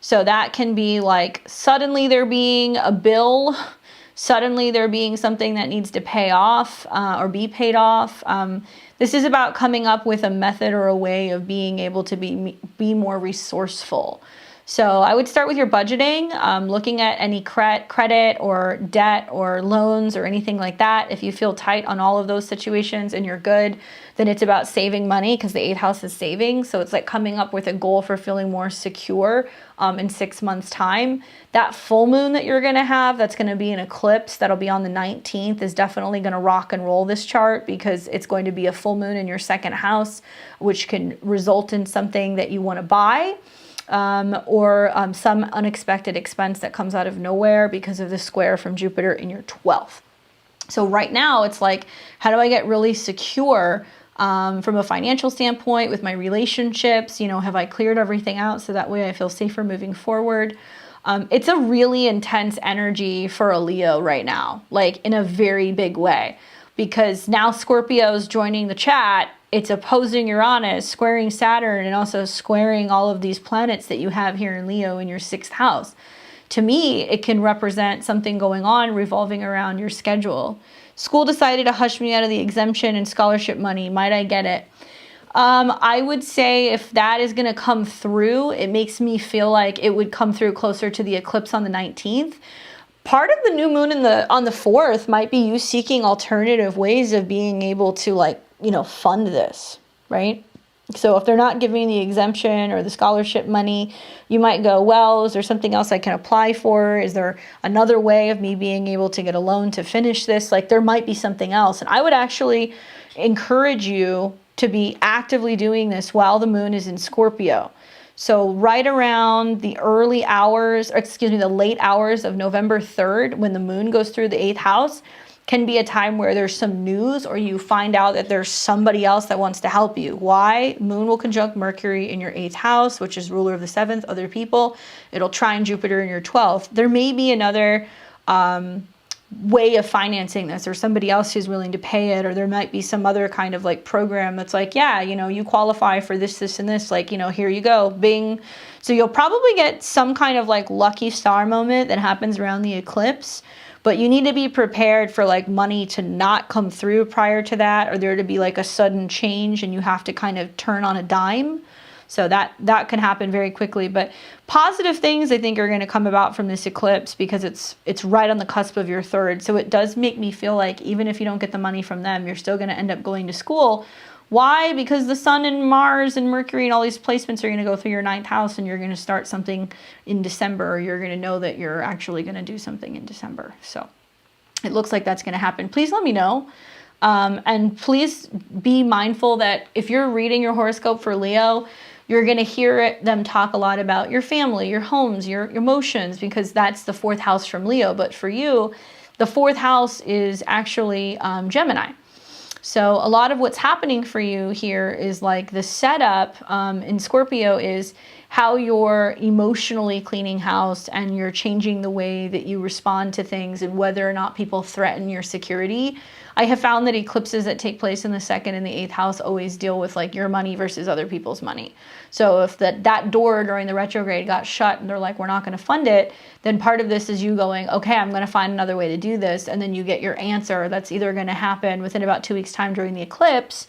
So that can be like suddenly there being a bill, suddenly there being something that needs to pay off or be paid off. This is about coming up with a method or a way of being able to be more resourceful. So I would start with your budgeting, looking at any credit or debt or loans or anything like that. If you feel tight on all of those situations and you're good, then it's about saving money, because the 8th house is saving. So it's like coming up with a goal for feeling more secure in 6 months' time. That full moon that you're going to have, that's going to be an eclipse, that'll be on the 19th, is definitely going to rock and roll this chart, because it's going to be a full moon in your second house, which can result in something that you want to buy. Or some unexpected expense that comes out of nowhere because of the square from Jupiter in your 12th. So right now it's like, how do I get really secure from a financial standpoint with my relationships? You know, have I cleared everything out so that way I feel safer moving forward? It's a really intense energy for a Leo right now, like in a very big way, because now Scorpio's joining the chat. It's opposing Uranus, squaring Saturn, and also squaring all of these planets that you have here in Leo in your 6th house. To me, it can represent something going on revolving around your schedule. School decided to hush me out of the exemption and scholarship money. Might I get it? I would say if that is going to come through, it makes me feel like it would come through closer to the eclipse on the 19th. Part of the new moon on the 4th might be you seeking alternative ways of being able to, like, you know, fund this, right? So if they're not giving the exemption or the scholarship money, you might go, well, is there something else I can apply for? Is there another way of me being able to get a loan to finish this? Like, there might be something else. And I would actually encourage you to be actively doing this while the moon is in Scorpio. So right around the late hours of November 3rd, when the moon goes through the 8th house, can be a time where there's some news, or you find out that there's somebody else that wants to help you. Why? Moon will conjunct Mercury in your 8th house, which is ruler of the 7th, other people. It'll trine Jupiter in your 12th. There may be another way of financing this, or somebody else who's willing to pay it, or there might be some other kind of like program that's like, yeah, you know, you qualify for this, this, and this, like, you know, here you go, bing. So you'll probably get some kind of like lucky star moment that happens around the eclipse. But you need to be prepared for like money to not come through prior to that, or there to be like a sudden change and you have to kind of turn on a dime. So that can happen very quickly. But positive things I think are going to come about from this eclipse, because it's right on the cusp of your 3rd. So it does make me feel like even if you don't get the money from them, you're still going to end up going to school. Why? Because the Sun and Mars and Mercury and all these placements are going to go through your 9th house, and you're going to start something in December, or you're going to know that you're actually going to do something in December. So it looks like that's going to happen. Please let me know. And please be mindful that if you're reading your horoscope for Leo, you're going to hear them talk a lot about your family, your homes, your emotions, because that's the 4th house from Leo. But for you, the 4th house is actually Gemini. So a lot of what's happening for you here is like the setup in Scorpio is how you're emotionally cleaning house, and you're changing the way that you respond to things, and whether or not people threaten your security. I have found that eclipses that take place in the 2nd and the 8th house always deal with like your money versus other people's money. So if that door during the retrograde got shut and they're like, we're not going to fund it, then part of this is you going, okay, I'm going to find another way to do this. And then you get your answer that's either going to happen within about 2 weeks' time during the eclipse,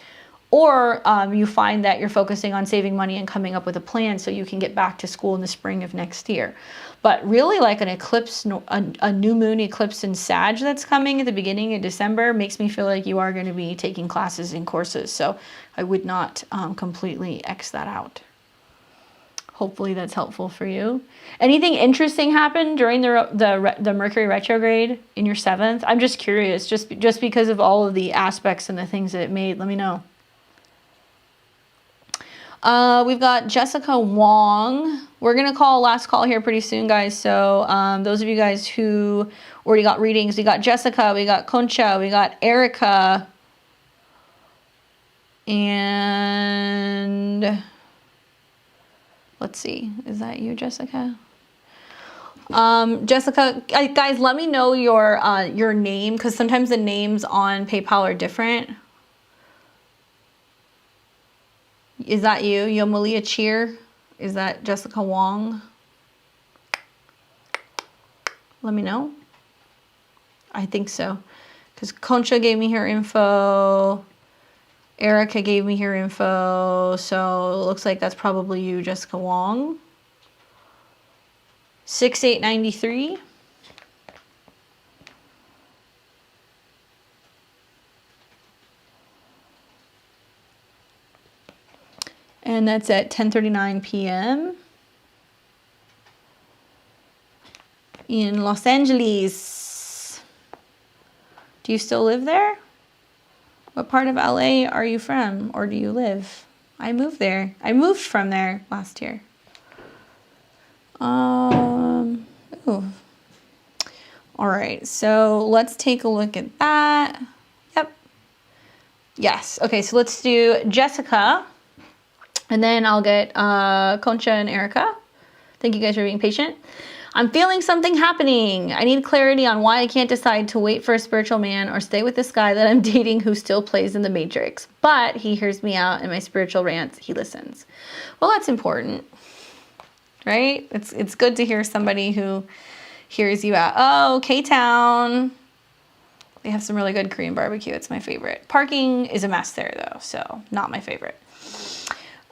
or you find that you're focusing on saving money and coming up with a plan so you can get back to school in the spring of next year. But really, like an eclipse, a new moon eclipse in Sag that's coming at the beginning of December makes me feel like you are going to be taking classes and courses. So I would not completely X that out. Hopefully that's helpful for you. Anything interesting happened during the Mercury retrograde in your 7th? I'm just curious, just because of all of the aspects and the things that it made. Let me know. We've got Jessica Wong. We're going to call last call here pretty soon, guys. So those of you guys who already got readings, we got Jessica, we got Koncha, we got Erica, and let's see, is that you, Jessica? Jessica, guys, let me know your name, because sometimes the names on PayPal are different. Is that you? Yomalia Cheer? Is that Jessica Wong? Let me know. I think so. Because Koncha gave me her info. Erica gave me her info. So it looks like that's probably you, Jessica Wong. 6893. And that's at 10:39 p.m. in Los Angeles. Do you still live there? What part of LA are you from, or do you live? I moved there. I moved from there last year. Ooh. All right, so let's take a look at that. Yep. Yes. Okay, so let's do Jessica. And then I'll get Koncha and Erica. Thank you guys for being patient. I'm feeling something happening. I need clarity on why I can't decide to wait for a spiritual man or stay with this guy that I'm dating who still plays in the Matrix. But he hears me out in my spiritual rants. He listens. Well, that's important, right? It's good to hear somebody who hears you out. Oh, K-Town. They have some really good Korean barbecue. It's my favorite. Parking is a mess there, though, so not my favorite.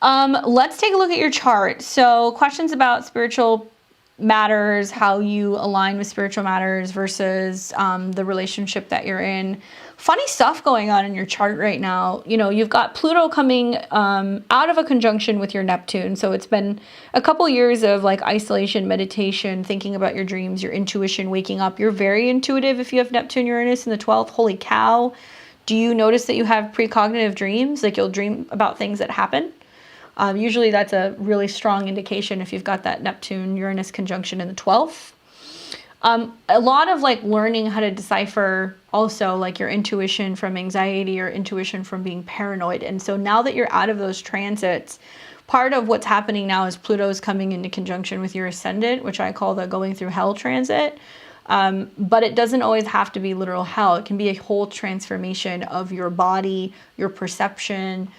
Let's take a look at your chart. So questions about spiritual matters, how you align with spiritual matters versus the relationship that you're in. Funny stuff going on in your chart right now. You know, you've got Pluto coming out of a conjunction with your Neptune. So it's been a couple years of like isolation, meditation, thinking about your dreams, your intuition, waking up. You're very intuitive if you have Neptune Uranus in the 12th. Holy cow. Do you notice that you have precognitive dreams? Like you'll dream about things that happen? Usually that's a really strong indication if you've got that Neptune-Uranus conjunction in the 12th. A lot of like learning how to decipher also like your intuition from anxiety or intuition from being paranoid. And so now that you're out of those transits, part of what's happening now is Pluto is coming into conjunction with your ascendant, which I call the going through hell transit. But it doesn't always have to be literal hell. It can be a whole transformation of your body, your perception.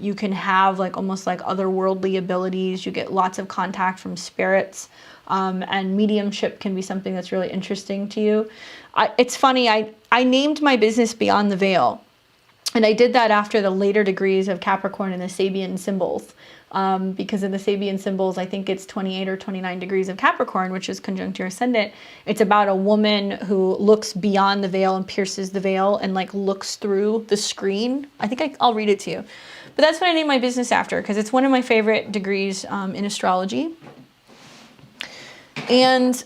You can have like almost like otherworldly abilities. You get lots of contact from spirits, and mediumship can be something that's really interesting to you. It's funny, I named my business Beyond the Veil, and I did that after the later degrees of Capricorn and the Sabian symbols, because in the Sabian symbols, I think it's 28 or 29 degrees of Capricorn, which is conjunct your ascendant. It's about a woman who looks beyond the veil and pierces the veil and like looks through the screen. I think I'll read it to you. But that's what I named my business after, because it's one of my favorite degrees in astrology. And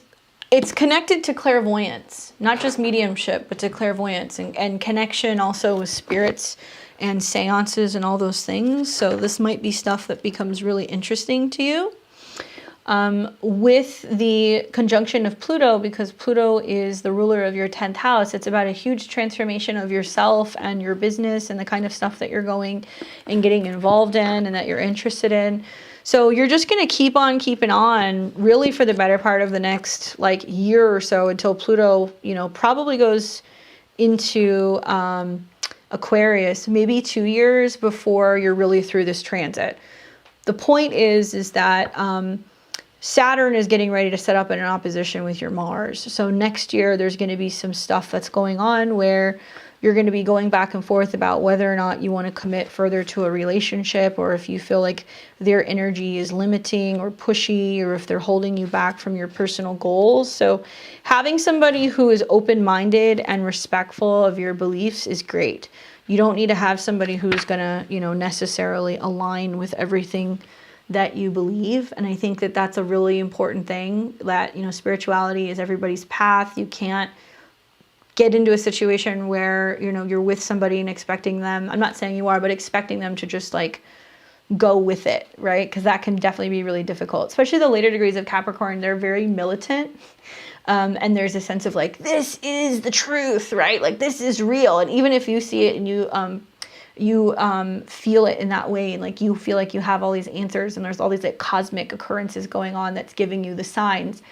it's connected to clairvoyance, not just mediumship, but to clairvoyance and connection also with spirits and seances and all those things. So this might be stuff that becomes really interesting to you. With the conjunction of Pluto, because Pluto is the ruler of your 10th house, it's about a huge transformation of yourself and your business and the kind of stuff that you're going and getting involved in and that you're interested in. So you're just going to keep on keeping on really for the better part of the next like year or so until Pluto, you know, probably goes into Aquarius, maybe 2 years before you're really through this transit. The point is that Saturn is getting ready to set up in an opposition with your Mars. So next year, there's going to be some stuff that's going on where you're going to be going back and forth about whether or not you want to commit further to a relationship, or if you feel like their energy is limiting or pushy, or if they're holding you back from your personal goals. So having somebody who is open-minded and respectful of your beliefs is great. You don't need to have somebody who's going to, you know, necessarily align with everything that you believe. And I think that that's a really important thing, that, you know, spirituality is everybody's path. You can't get into a situation where, you know, you're with somebody and expecting them, I'm not saying you are, but expecting them to just like go with it, right? Because that can definitely be really difficult, especially the later degrees of Capricorn. They're very militant. And there's a sense of like, this is the truth, right? Like, this is real. And even if you see it and you feel it in that way, and like you feel like you have all these answers and there's all these like cosmic occurrences going on that's giving you the signs,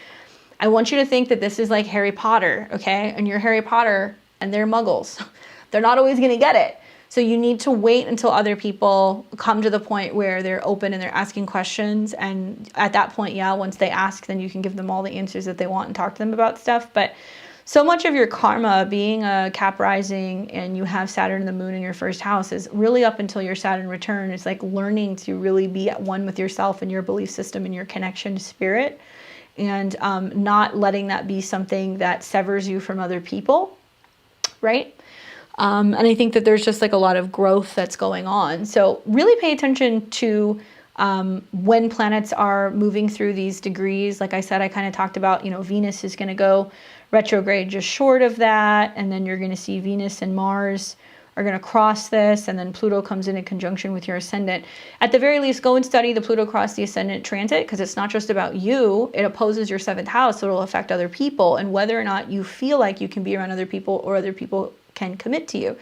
I want you to think that this is like Harry Potter, okay? And you're Harry Potter and they're muggles. They're not always going to get it. So you need to wait until other people come to the point where they're open and they're asking questions. And at that point, yeah, once they ask, then you can give them all the answers that they want and talk to them about stuff. But so much of your karma, being a Cap rising and you have Saturn and the moon in your first house, is really up until your Saturn return. It's like learning to really be at one with yourself and your belief system and your connection to spirit, and not letting that be something that severs you from other people, right? And I think that there's just like a lot of growth that's going on. So really pay attention to when planets are moving through these degrees. Like I said, I kind of talked about, Venus is going to go retrograde just short of that. And then you're going to see Venus and Mars are going to cross this. And then Pluto comes in conjunction with your ascendant. At the very least, go and study the Pluto cross the ascendant transit, because it's not just about you. It opposes your 7th house. So it'll affect other people, and whether or not you feel like you can be around other people or other people can commit to you.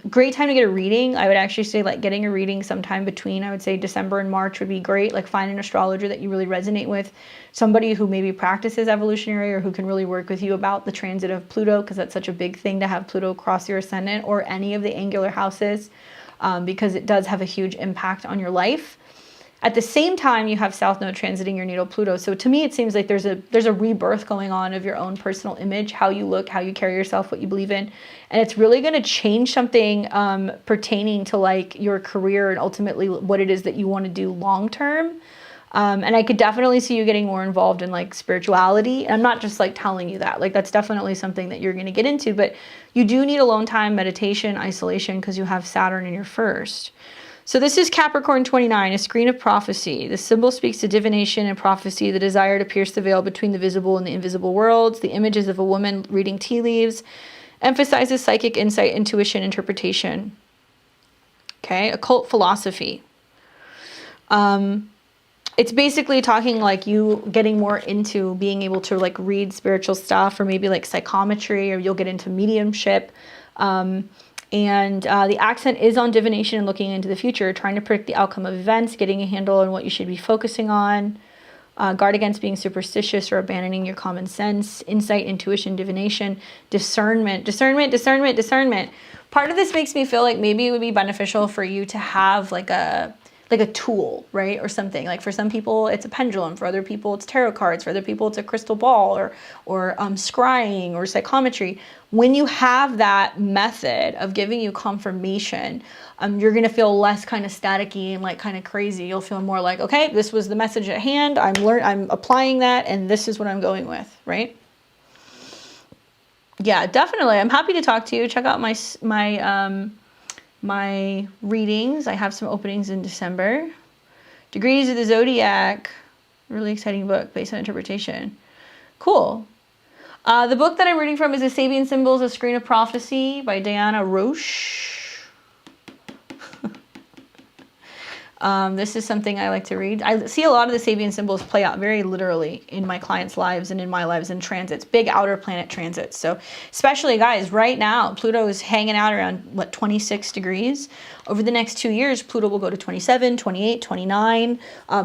Great time to get a reading. I would actually say like getting a reading sometime between, I would say December and March would be great. Like find an astrologer that you really resonate with, somebody who maybe practices evolutionary or who can really work with you about the transit of Pluto, because that's such a big thing to have Pluto cross your ascendant or any of the angular houses, because it does have a huge impact on your life. At the same time, you have South Node transiting your natal Pluto. So to me, it seems like there's a rebirth going on of your own personal image, how you look, how you carry yourself, what you believe in. And it's really going to change something pertaining to like your career and ultimately what it is that you want to do long term. And I could definitely see you getting more involved in like spirituality. And I'm not just like telling you that, like that's definitely something that you're going to get into, but you do need alone time, meditation, isolation, because you have Saturn in your first. So this is Capricorn 29, a screen of prophecy. The symbol speaks to divination and prophecy, the desire to pierce the veil between the visible and the invisible worlds. The images of a woman reading tea leaves emphasizes psychic insight, intuition, interpretation. Okay, occult philosophy. It's basically talking like you getting more into being able to like read spiritual stuff, or maybe like psychometry, or you'll get into mediumship. And the accent is on divination and looking into the future, trying to predict the outcome of events, getting a handle on what you should be focusing on. Guard against being superstitious or abandoning your common sense. Insight, intuition, divination, discernment. Part of this makes me feel like maybe it would be beneficial for you to have like a tool, right? Or something. Like for some people, it's a pendulum. For other people, it's tarot cards. For other people, it's a crystal ball or scrying or psychometry. When you have that method of giving you confirmation, you're going to feel less kind of staticky and like kind of crazy. You'll feel more like, okay, this was the message at hand. I'm applying that, and this is what I'm going with, right? Yeah, definitely. I'm happy to talk to you. Check out my readings. I have some openings in December. Degrees of the Zodiac, really exciting book based on interpretation. Cool. The book that I'm reading from is The Sabian Symbols, A Screen of Prophecy by Diana Roche. This is something I like to read. I see a lot of the Sabian symbols play out very literally in my clients' lives and in my lives in transits, big outer planet transits. So especially guys, right now, Pluto is hanging out around 26 degrees. Over the next 2 years, Pluto will go to 27, 28, 29.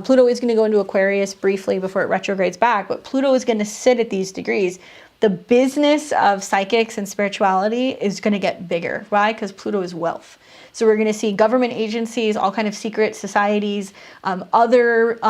Pluto is going to go into Aquarius briefly before it retrogrades back, but Pluto is going to sit at these degrees. The business of psychics and spirituality is going to get bigger. Why? Because Pluto is wealth. So we're going to see government agencies, all kind of secret societies, other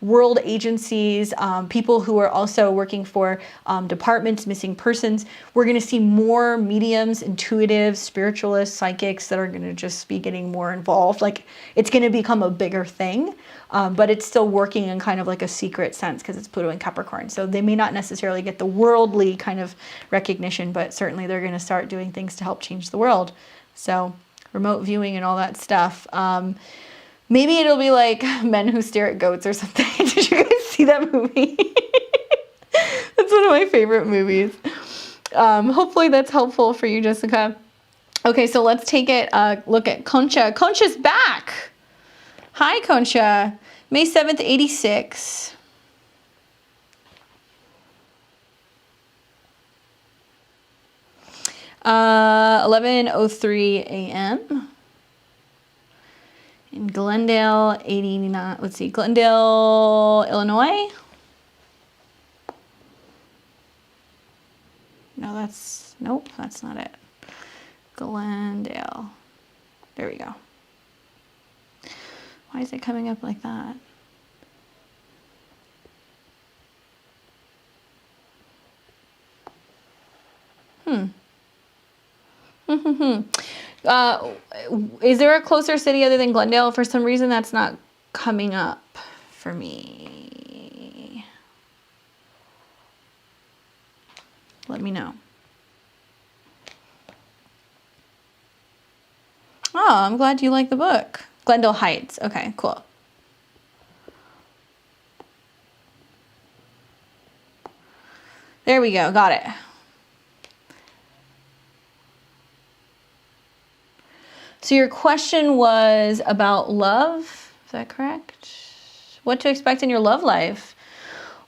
world agencies, people who are also working for departments, missing persons. We're going to see more mediums, intuitives, spiritualists, psychics that are going to just be getting more involved. Like it's going to become a bigger thing, but it's still working in kind of like a secret sense because it's Pluto in Capricorn. So they may not necessarily get the worldly kind of recognition, but certainly they're going to start doing things to help change the world. So remote viewing and all that stuff. Maybe it'll be like Men Who Stare at Goats or something. Did you guys see that movie? That's one of my favorite movies. Hopefully that's helpful for you, Jessica. Okay, so let's take it look at Koncha. Koncha's back. Hi, Koncha. May 7th, 86. Uh, 11:03 a.m. in Glendale, 89. Let's see, Glendale, Illinois. No, nope, that's not it. Glendale. There we go. Why is it coming up like that? Is there a closer city other than Glendale? For some reason, that's not coming up for me. Let me know. Oh, I'm glad you like the book. Glendale Heights. Okay, cool. There we go. Got it. So your question was about love. Is that correct? What to expect in your love life?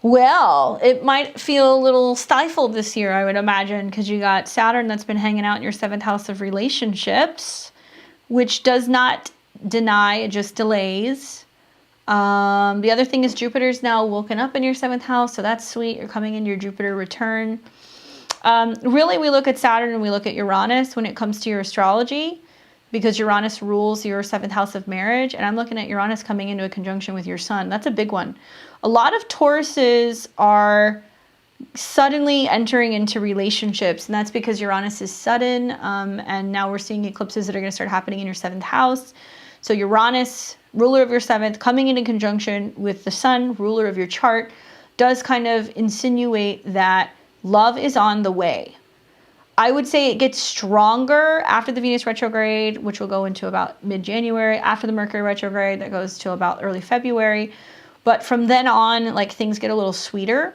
Well, it might feel a little stifled this year, I would imagine, because you got Saturn that's been hanging out in your 7th house of relationships, which does not deny, it just delays. The other thing is Jupiter's now woken up in your 7th house, so that's sweet. You're coming into your Jupiter return. Really, we look at Saturn and we look at Uranus when it comes to your astrology, because Uranus rules your 7th house of marriage, and I'm looking at Uranus coming into a conjunction with your sun. That's a big one. A lot of Tauruses are suddenly entering into relationships, and that's because Uranus is sudden, and now we're seeing eclipses that are going to start happening in your 7th house. So Uranus, ruler of your 7th, coming into conjunction with the sun, ruler of your chart, does kind of insinuate that love is on the way. I would say it gets stronger after the Venus retrograde, which will go into about mid-January, after the Mercury retrograde, that goes to about early February. But from then on, like, things get a little sweeter.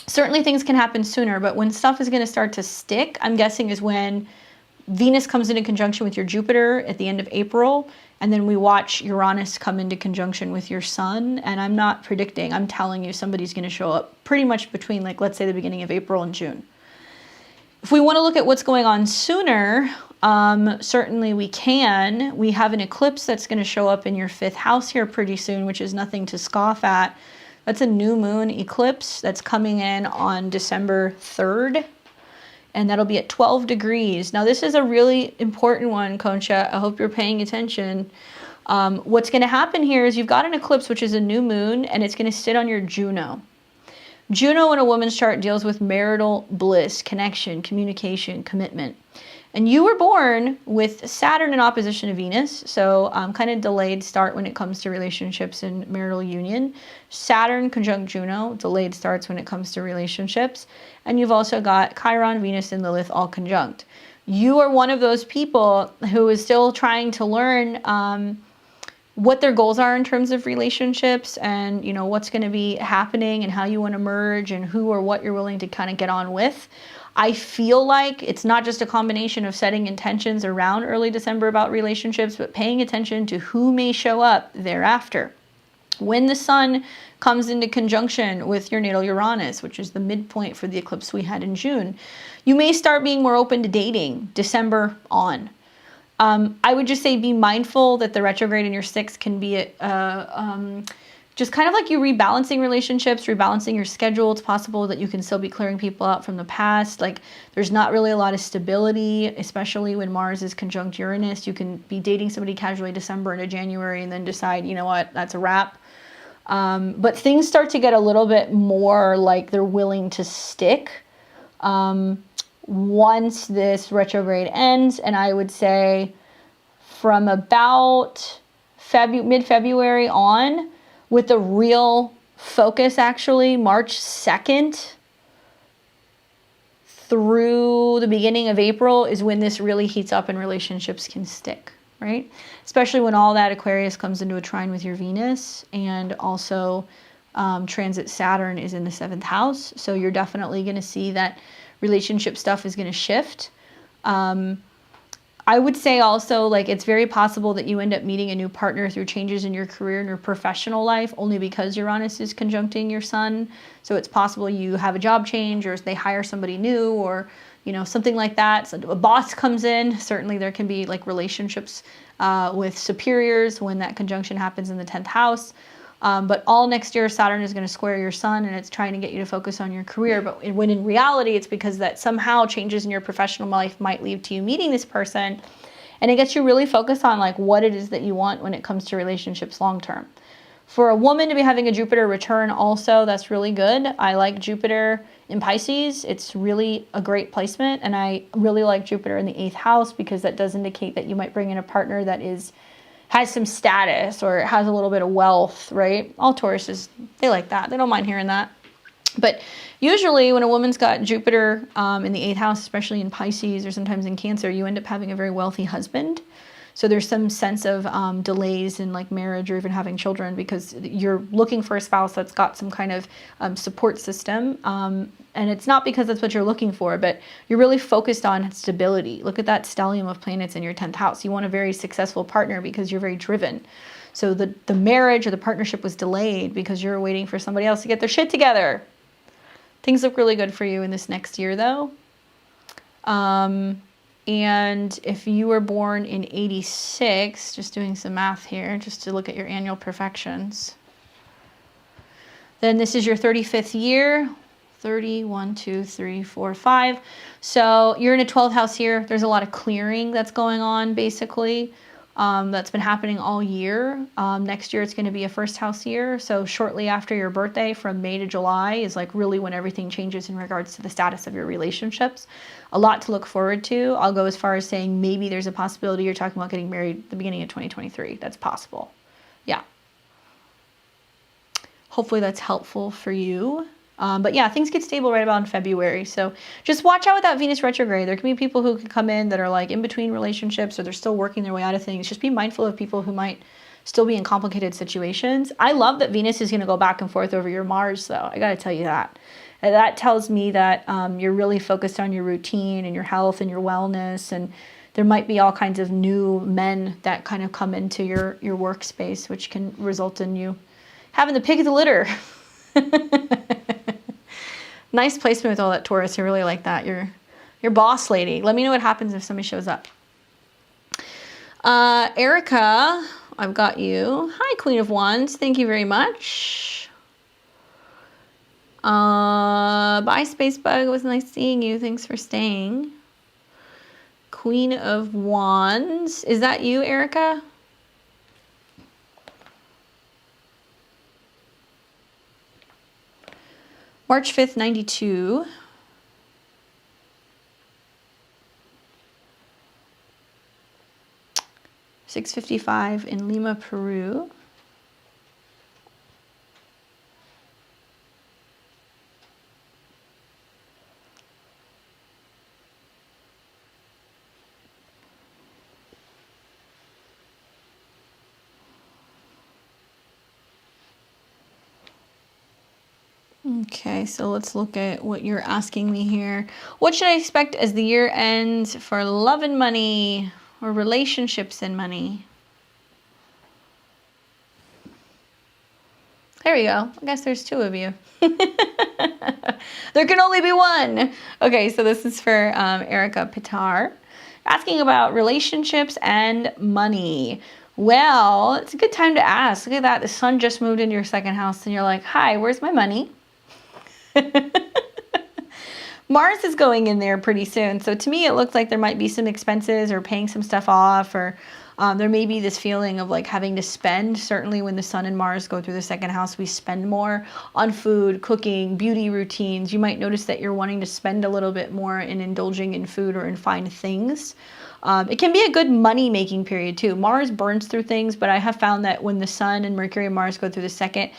Certainly things can happen sooner, but when stuff is going to start to stick, I'm guessing is when Venus comes into conjunction with your Jupiter at the end of April, and then we watch Uranus come into conjunction with your sun. And I'm not predicting, I'm telling you somebody's going to show up pretty much between, like, let's say the beginning of April and June. If we want to look at what's going on sooner, certainly we can. We have an eclipse that's going to show up in your 5th house here pretty soon, which is nothing to scoff at. That's a new moon eclipse that's coming in on December 3rd, and that'll be at 12 degrees. Now, this is a really important one, Koncha. I hope you're paying attention. What's going to happen here is you've got an eclipse, which is a new moon, and it's going to sit on your Juno. Juno in a woman's chart deals with marital bliss, connection, communication, commitment. And you were born with Saturn in opposition to Venus, so kind of delayed start when it comes to relationships and marital union. Saturn conjunct Juno, delayed starts when it comes to relationships. And you've also got Chiron, Venus, and Lilith all conjunct. You are one of those people who is still trying to learn what their goals are in terms of relationships, and you know what's going to be happening and how you want to merge and who or what you're willing to kind of get on with. I feel like it's not just a combination of setting intentions around early December about relationships, but paying attention to who may show up thereafter. When the sun comes into conjunction with your natal Uranus, which is the midpoint for the eclipse we had in June, you may start being more open to dating December on. I would just say be mindful that the retrograde in your 6th can be just kind of like you rebalancing relationships, rebalancing your schedule. It's possible that you can still be clearing people out from the past. Like, there's not really a lot of stability, especially when Mars is conjunct Uranus. You can be dating somebody casually December into January and then decide, you know what, that's a wrap. But things start to get a little bit more like they're willing to stick once this retrograde ends. And I would say from about mid-February on, with the real focus, actually, March 2nd through the beginning of April is when this really heats up and relationships can stick, right? Especially when all that Aquarius comes into a trine with your Venus, and also transit Saturn is in the 7th house. So you're definitely going to see that relationship stuff is going to shift. I would say also, like, it's very possible that you end up meeting a new partner through changes in your career and your professional life only because Uranus is conjuncting your sun. So it's possible you have a job change, or they hire somebody new, or, you know, something like that. So a boss comes in. Certainly there can be like relationships with superiors when that conjunction happens in the 10th house. But all next year, Saturn is going to square your sun, and it's trying to get you to focus on your career. But when in reality, it's because that somehow changes in your professional life might lead to you meeting this person. And it gets you really focused on like what it is that you want when it comes to relationships long term. For a woman to be having a Jupiter return also, that's really good. I like Jupiter in Pisces. It's really a great placement. And I really like Jupiter in the 8th house because that does indicate that you might bring in a partner that has some status or has a little bit of wealth, right? All Tauruses, they like that. They don't mind hearing that. But usually when a woman's got Jupiter in the 8th house, especially in Pisces or sometimes in Cancer, you end up having a very wealthy husband. So there's some sense of delays in like marriage or even having children because you're looking for a spouse that's got some kind of support system. And it's not because that's what you're looking for, but you're really focused on stability. Look at that stellium of planets in your 10th house. You want a very successful partner because you're very driven. So the marriage or the partnership was delayed because you're waiting for somebody else to get their shit together. Things look really good for you in this next year though. And if you were born in 86, just doing some math here, just to look at your annual perfections, then this is your 35th year. 30, 1, 2, 3, 4, 5. So you're in a 12th house here. There's a lot of clearing that's going on, basically. That's been happening all year. Next year, it's going to be a first house year. So shortly after your birthday, from May to July, is like really when everything changes in regards to the status of your relationships. A lot to look forward to. I'll go as far as saying maybe there's a possibility you're talking about getting married at the beginning of 2023. That's possible. Yeah. Hopefully that's helpful for you. But yeah, things get stable right about in February. So just watch out with that Venus retrograde. There can be people who can come in that are like in between relationships or they're still working their way out of things. Just be mindful of people who might still be in complicated situations. I love that Venus is going to go back and forth over your Mars, though. I got to tell you that. And that tells me that you're really focused on your routine and your health and your wellness. And there might be all kinds of new men that kind of come into your workspace, which can result in you having the pick of the litter. Nice placement with all that Taurus. I really like that. You're boss lady. Let me know what happens if somebody shows up. Erica, I've got you. Hi, Queen of Wands. Thank you very much. Bye, Spacebug. It was nice seeing you. Thanks for staying. Queen of Wands. Is that you, Erica? March 5th, 92. $6:55 in Lima, Peru. Okay, so let's look at what you're asking me here. What should I expect as the year ends for love and money, or relationships and money? There we go. I guess there's two of you. There can only be one. Okay, so this is for Erica Pitar. Asking about relationships and money. Well, it's a good time to ask. Look at that. The sun just moved into your second house and you're like, hi, where's my money? Mars is going in there pretty soon. So to me, it looks like there might be some expenses or paying some stuff off, or there may be this feeling of like having to spend. Certainly when the sun and Mars go through the second house, we spend more on food, cooking, beauty routines. You might notice that you're wanting to spend a little bit more in indulging in food or in fine things. It can be a good money-making period too. Mars burns through things, but I have found that when the sun and Mercury and Mars go through the second,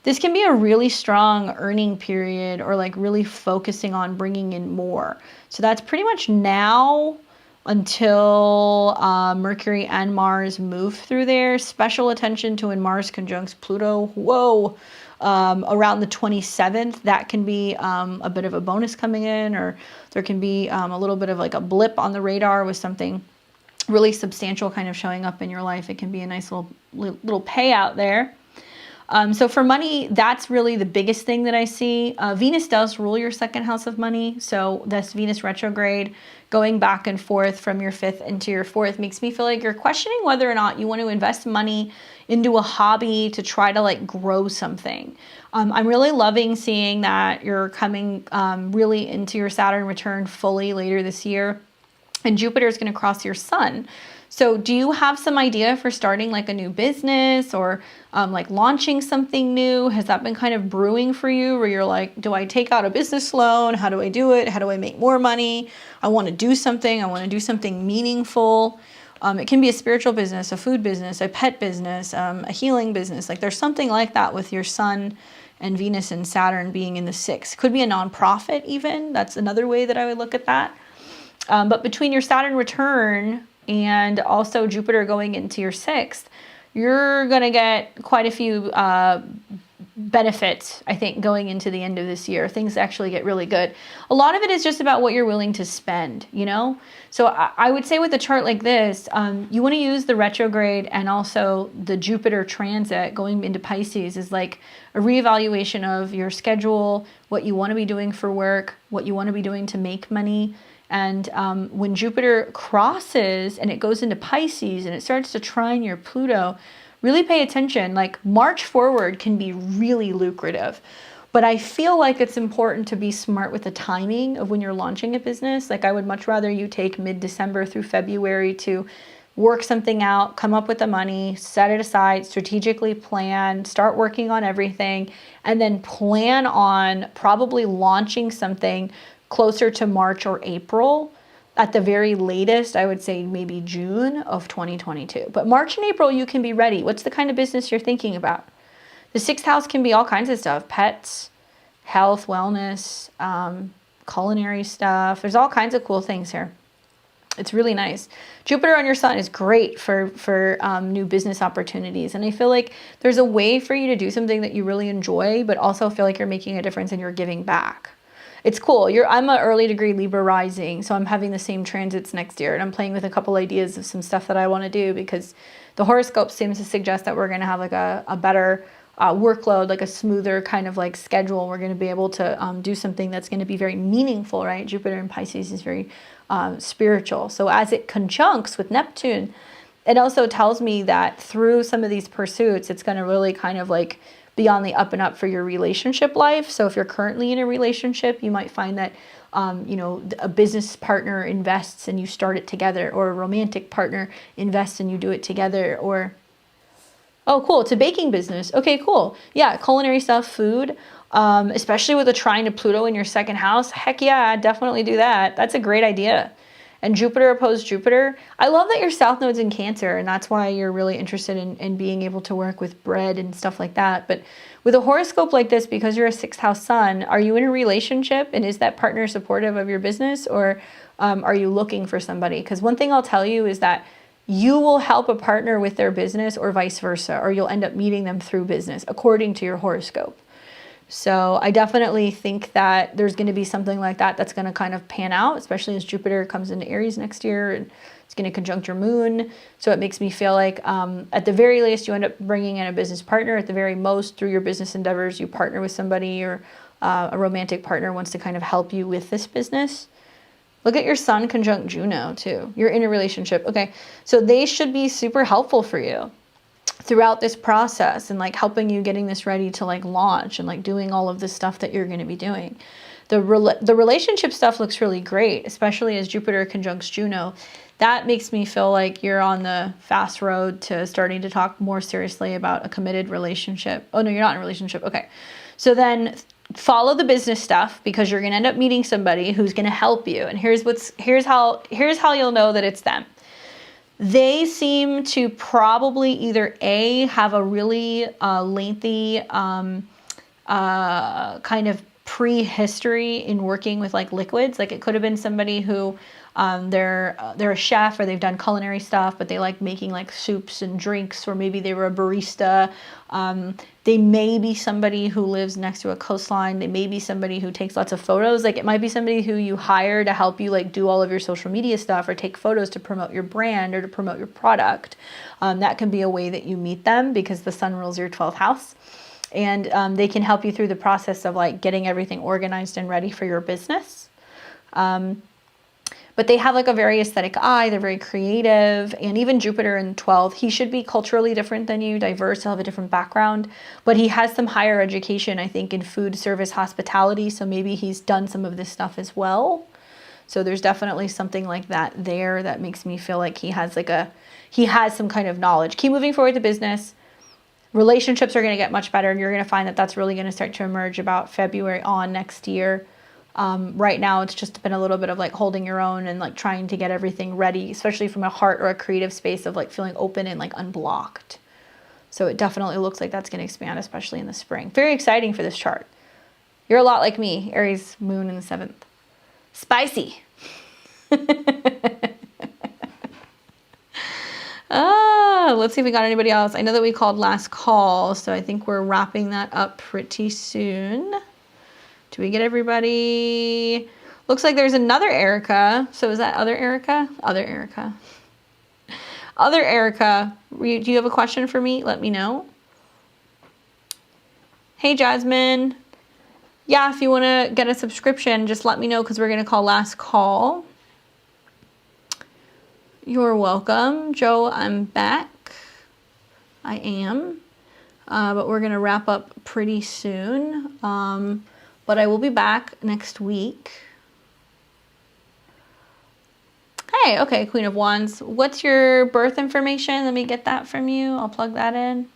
this can be a really strong earning period, or like really focusing on bringing in more. So that's pretty much now until Mercury and Mars move through there. Special attention to when Mars conjuncts Pluto. Whoa! Around the 27th, that can be a bit of a bonus coming in, or there can be a little bit of like a blip on the radar with something really substantial kind of showing up in your life, it can be a nice little payout there. So for money, that's really the biggest thing that I see. Venus does rule your second house of money. So this Venus retrograde going back and forth from your fifth into your fourth makes me feel like you're questioning whether or not you want to invest money into a hobby to try to like grow something. I'm really loving seeing that you're coming really into your Saturn return fully later this year. And Jupiter is going to cross your sun. So do you have some idea for starting like a new business or like launching something new? Has that been kind of brewing for you where you're like, do I take out a business loan? How do I do it? How do I make more money? I want to do something. I want to do something meaningful. It can be a spiritual business, a food business, a pet business, a healing business. Like there's something like that with your sun and Venus and Saturn being in the sixth. Could be a nonprofit even. That's another way that I would look at that. But between your Saturn return and also Jupiter going into your sixth, you're going to get quite a few benefits, I think, going into the end of this year. Things actually get really good. A lot of it is just about what you're willing to spend, you know? So I would say with a chart like this, you want to use the retrograde and also the Jupiter transit going into Pisces is like a reevaluation of your schedule, what you want to be doing for work, what you want to be doing to make money. And when Jupiter crosses and it goes into Pisces and it starts to trine your Pluto, really pay attention. Like March forward can be really lucrative. But I feel like it's important to be smart with the timing of when you're launching a business. Like I would much rather you take mid-December through February to work something out, come up with the money, set it aside, strategically plan, start working on everything, and then plan on probably launching something closer to March or April. At the very latest, I would say maybe June of 2022. But March and April, you can be ready. What's the kind of business you're thinking about? The sixth house can be all kinds of stuff. Pets, health, wellness, culinary stuff. There's all kinds of cool things here. It's really nice. Jupiter on your sun is great for new business opportunities. And I feel like there's a way for you to do something that you really enjoy, but also feel like you're making a difference and you're giving back. It's cool. I'm an early degree Libra rising, so I'm having the same transits next year, and I'm playing with a couple ideas of some stuff that I want to do because the horoscope seems to suggest that we're going to have like a better workload, like a smoother kind of like schedule. We're going to be able to do something that's going to be very meaningful, right? Jupiter in Pisces is very spiritual. So as it conjuncts with Neptune, it also tells me that through some of these pursuits, it's going to really kind of like be on the up and up for your relationship life. So if you're currently in a relationship, you might find that, a business partner invests and you start it together, or a romantic partner invests and you do it together, or, oh, cool, it's a baking business. Okay, cool. Yeah, culinary stuff, food, especially with a trine to Pluto in your second house. Heck yeah, definitely do that. That's a great idea. And Jupiter opposed Jupiter. I love that your South Node's in Cancer, and that's why you're really interested in being able to work with bread and stuff like that. But with a horoscope like this, because you're a sixth house sun, are you in a relationship, and is that partner supportive of your business, or are you looking for somebody? Because one thing I'll tell you is that you will help a partner with their business or vice versa, or you'll end up meeting them through business, according to your horoscope. So I definitely think that there's going to be something like that that's going to kind of pan out, especially as Jupiter comes into Aries next year and it's going to conjunct your moon. So it makes me feel like at the very least, you end up bringing in a business partner. At the very most, through your business endeavors, you partner with somebody, or a romantic partner wants to kind of help you with this business. Look at your sun conjunct Juno too. You're in a relationship. Okay. So they should be super helpful for you throughout this process and like helping you getting this ready to like launch and like doing all of this stuff that you're going to be doing. The relationship stuff looks really great, especially as Jupiter conjuncts Juno. That makes me feel like you're on the fast road to starting to talk more seriously about a committed relationship. Oh no, you're not in a relationship. Okay. So then follow the business stuff, because you're going to end up meeting somebody who's going to help you. And here's how you'll know that it's them. They seem to probably either A, have a really lengthy kind of prehistory in working with like liquids. Like it could have been somebody who they're a chef, or they've done culinary stuff, but they like making like soups and drinks, or maybe they were a barista. They may be somebody who lives next to a coastline. They may be somebody who takes lots of photos. Like it might be somebody who you hire to help you like do all of your social media stuff or take photos to promote your brand or to promote your product. That can be a way that you meet them because the sun rules your 12th house. And they can help you through the process of like getting everything organized and ready for your business. But they have like a very aesthetic eye. They're very creative. And even Jupiter in 12th, he should be culturally different than you, diverse, he'll have a different background. But he has some higher education, I think, in food, service, hospitality. So maybe he's done some of this stuff as well. So there's definitely something like that there that makes me feel like he has some kind of knowledge. Keep moving forward with the business. Relationships are going to get much better. And you're going to find that that's really going to start to emerge about February on next year. Right now, it's just been a little bit of like holding your own and like trying to get everything ready, especially from a heart or a creative space of like feeling open and like unblocked. So it definitely looks like that's going to expand, especially in the spring. Very exciting for this chart. You're a lot like me, Aries moon in the 7th. Spicy. Let's see if we got anybody else. I know that we called last call, so I think we're wrapping that up pretty soon. Do we get everybody? Looks like there's another Erica. So is that other Erica? Other Erica. Other Erica. Do you have a question for me? Let me know. Hey, Jasmine. Yeah, if you want to get a subscription, just let me know because we're going to call last call. You're welcome. Joe, I'm back. I am. But we're going to wrap up pretty soon. But I will be back next week. Hey, okay, Queen of Wands. What's your birth information? Let me get that from you. I'll plug that in.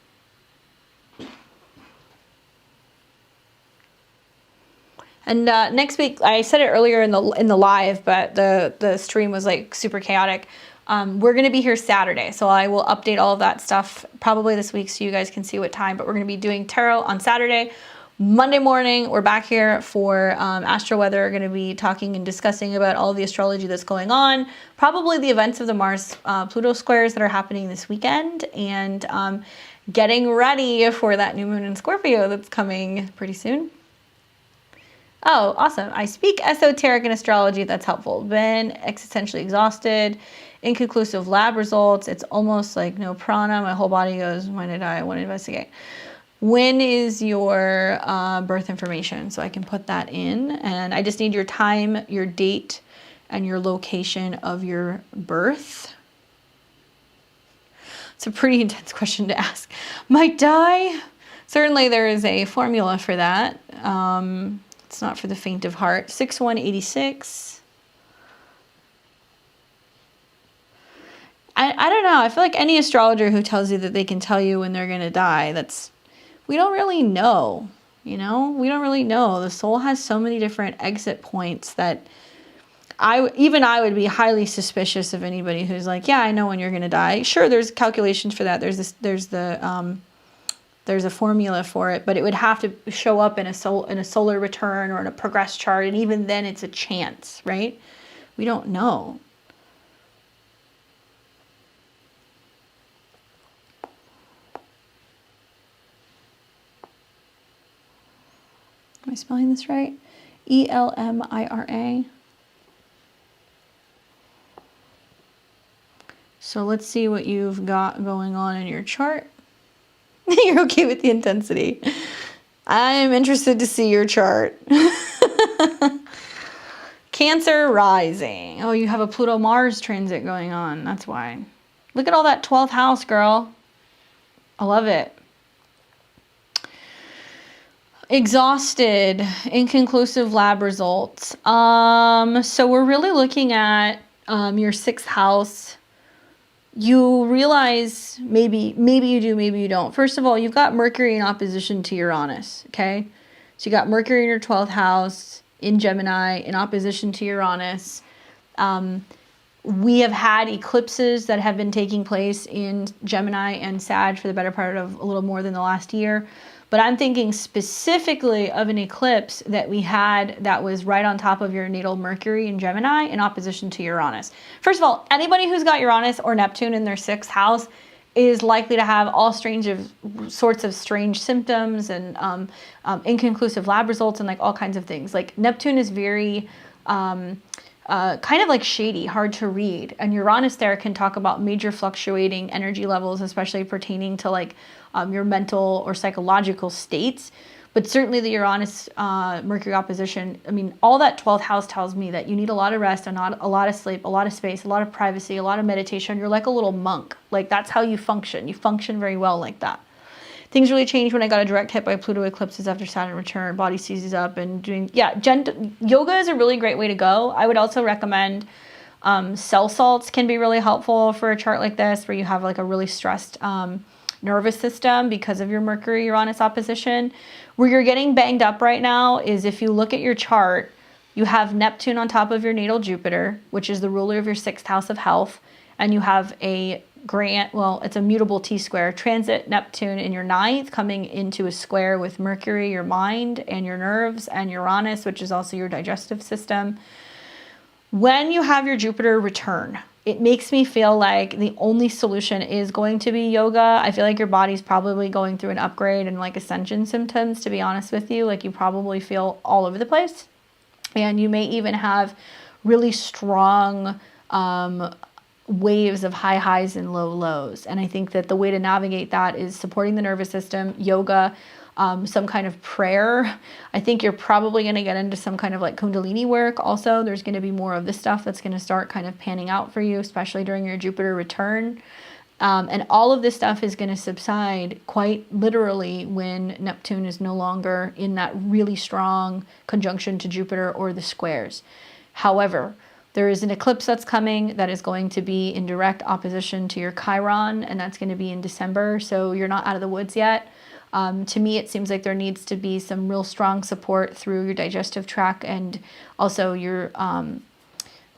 And next week, I said it earlier in the live, but the stream was like super chaotic. We're going to be here Saturday, so I will update all of that stuff probably this week so you guys can see what time. But we're going to be doing tarot on Saturday. Monday morning, we're back here for Astro Weather. We're going to be talking and discussing about all the astrology that's going on, probably the events of the Mars-Pluto squares that are happening this weekend, and getting ready for that new moon in Scorpio that's coming pretty soon. Oh, awesome. I speak esoteric and astrology. That's helpful. Been existentially exhausted, inconclusive lab results. It's almost like no prana. My whole body goes, when did I want to investigate? When is your birth information? So I can put that in. And I just need your time, your date, and your location of your birth. It's a pretty intense question to ask. Might die? Certainly there is a formula for that. It's not for the faint of heart. 6186. I don't know. I feel like any astrologer who tells you that they can tell you when they're going to die, we don't really know, you know? We don't really know. The soul has so many different exit points that I would be highly suspicious of anybody who's like, yeah, I know when you're going to die. Sure, there's calculations for that. There's a formula for it, but it would have to show up in a solar return or in a progress chart, and even then it's a chance, right? We don't know. Am I spelling this right? Elmira. So let's see what you've got going on in your chart. You're okay with the intensity. I'm interested to see your chart. Cancer rising. Oh, you have a Pluto-Mars transit going on. That's why. Look at all that 12th house, girl. I love it. Exhausted, inconclusive lab results. So we're really looking at your 6th house. You realize maybe you do, maybe you don't. First of all, you've got Mercury in opposition to Uranus, okay? So you got Mercury in your 12th house in Gemini in opposition to Uranus. We have had eclipses that have been taking place in Gemini and Sag for the better part of a little more than the last year. But I'm thinking specifically of an eclipse that we had that was right on top of your natal Mercury in Gemini in opposition to Uranus. First of all, anybody who's got Uranus or Neptune in their 6th house is likely to have all sorts of strange symptoms and inconclusive lab results and like all kinds of things. Like Neptune is very kind of like shady, hard to read. And Uranus there can talk about major fluctuating energy levels, especially pertaining to like your mental or psychological states. But certainly the Uranus Mercury opposition, I mean, all that 12th house tells me that you need a lot of rest, a lot of sleep, a lot of space, a lot of privacy, a lot of meditation. You're like a little monk. Like that's how you function. You function very well like that. Things really changed when I got a direct hit by Pluto eclipses after Saturn return. Body seizes up and doing, yeah, yoga is a really great way to go. I would also recommend cell salts can be really helpful for a chart like this where you have like a really stressed nervous system because of your Mercury-Uranus opposition. Where you're getting banged up right now is if you look at your chart, you have Neptune on top of your natal Jupiter, which is the ruler of your 6th house of health, and you have a it's a mutable T-square, transit Neptune in your 9th, coming into a square with Mercury, your mind and your nerves, and Uranus, which is also your digestive system. When you have your Jupiter return, it makes me feel like the only solution is going to be yoga. I feel like your body's probably going through an upgrade and like ascension symptoms, to be honest with you. Like you probably feel all over the place. And you may even have really strong waves of high highs and low lows. And I think that the way to navigate that is supporting the nervous system, yoga, some kind of prayer. I think you're probably going to get into some kind of like Kundalini work. Also, there's going to be more of this stuff that's going to start kind of panning out for you, especially during your Jupiter return. And all of this stuff is going to subside quite literally when Neptune is no longer in that really strong conjunction to Jupiter or the squares. However, there is an eclipse that's coming that is going to be in direct opposition to your Chiron, and that's going to be in December. So you're not out of the woods yet. To me, it seems like there needs to be some real strong support through your digestive tract and also your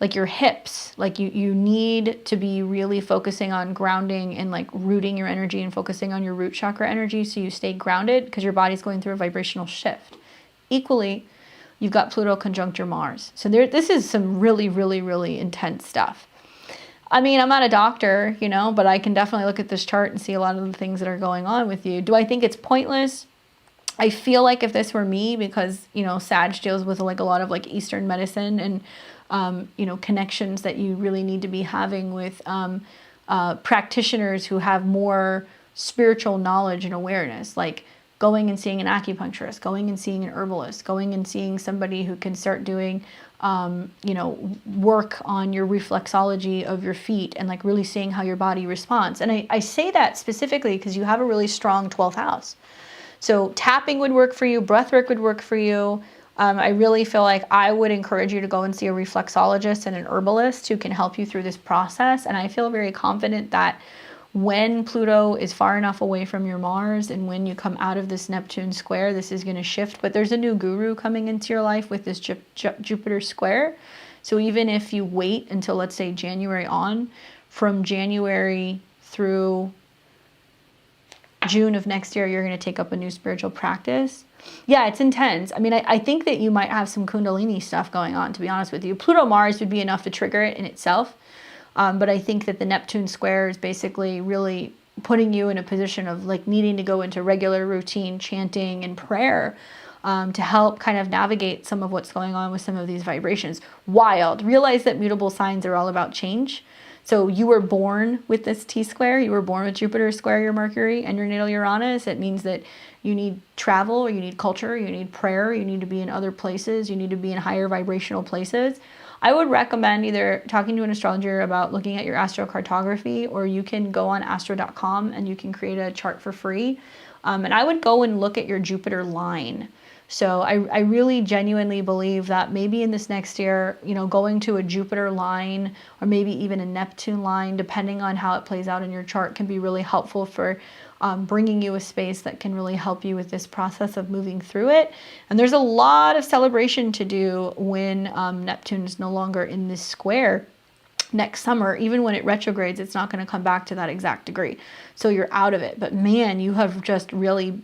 like your hips. Like you need to be really focusing on grounding and like rooting your energy and focusing on your root chakra energy so you stay grounded because your body's going through a vibrational shift. Equally, you've got Pluto conjunct your Mars. So this is some really, really, really intense stuff. I mean, I'm not a doctor, you know, but I can definitely look at this chart and see a lot of the things that are going on with you. Do I think it's pointless? I feel like if this were me, because, you know, Sag deals with like a lot of like Eastern medicine and, you know, connections that you really need to be having with practitioners who have more spiritual knowledge and awareness, like going and seeing an acupuncturist, going and seeing an herbalist, going and seeing somebody who can start doing you know, work on your reflexology of your feet and like really seeing how your body responds. And I say that specifically because you have a really strong 12th house. So tapping would work for you, breathwork would work for you. I really feel like I would encourage you to go and see a reflexologist and an herbalist who can help you through this process. And I feel very confident that when Pluto is far enough away from your Mars and when you come out of this Neptune square, this is going to shift. But there's a new guru coming into your life with this Jupiter square. So even if you wait until, let's say, January on, from January through June of next year, you're going to take up a new spiritual practice. Yeah, it's intense. I mean, I think that you might have some Kundalini stuff going on, to be honest with you. Pluto Mars would be enough to trigger it in itself. But I think that the Neptune square is basically really putting you in a position of like needing to go into regular routine chanting and prayer to help kind of navigate some of what's going on with some of these vibrations. Wild. Realize that mutable signs are all about change. So you were born with this T-square. You were born with Jupiter square your Mercury and your natal Uranus. It means that you need travel, or you need culture, you need prayer, you need to be in other places, you need to be in higher vibrational places. I would recommend either talking to an astrologer about looking at your astrocartography, or you can go on astro.com and you can create a chart for free. And I would go and look at your Jupiter line. So I really genuinely believe that maybe in this next year, you know, going to a Jupiter line or maybe even a Neptune line, depending on how it plays out in your chart, can be really helpful for bringing you a space that can really help you with this process of moving through it. And there's a lot of celebration to do when Neptune is no longer in this square next summer. Even when it retrogrades, it's not going to come back to that exact degree. So you're out of it. But man, you have just really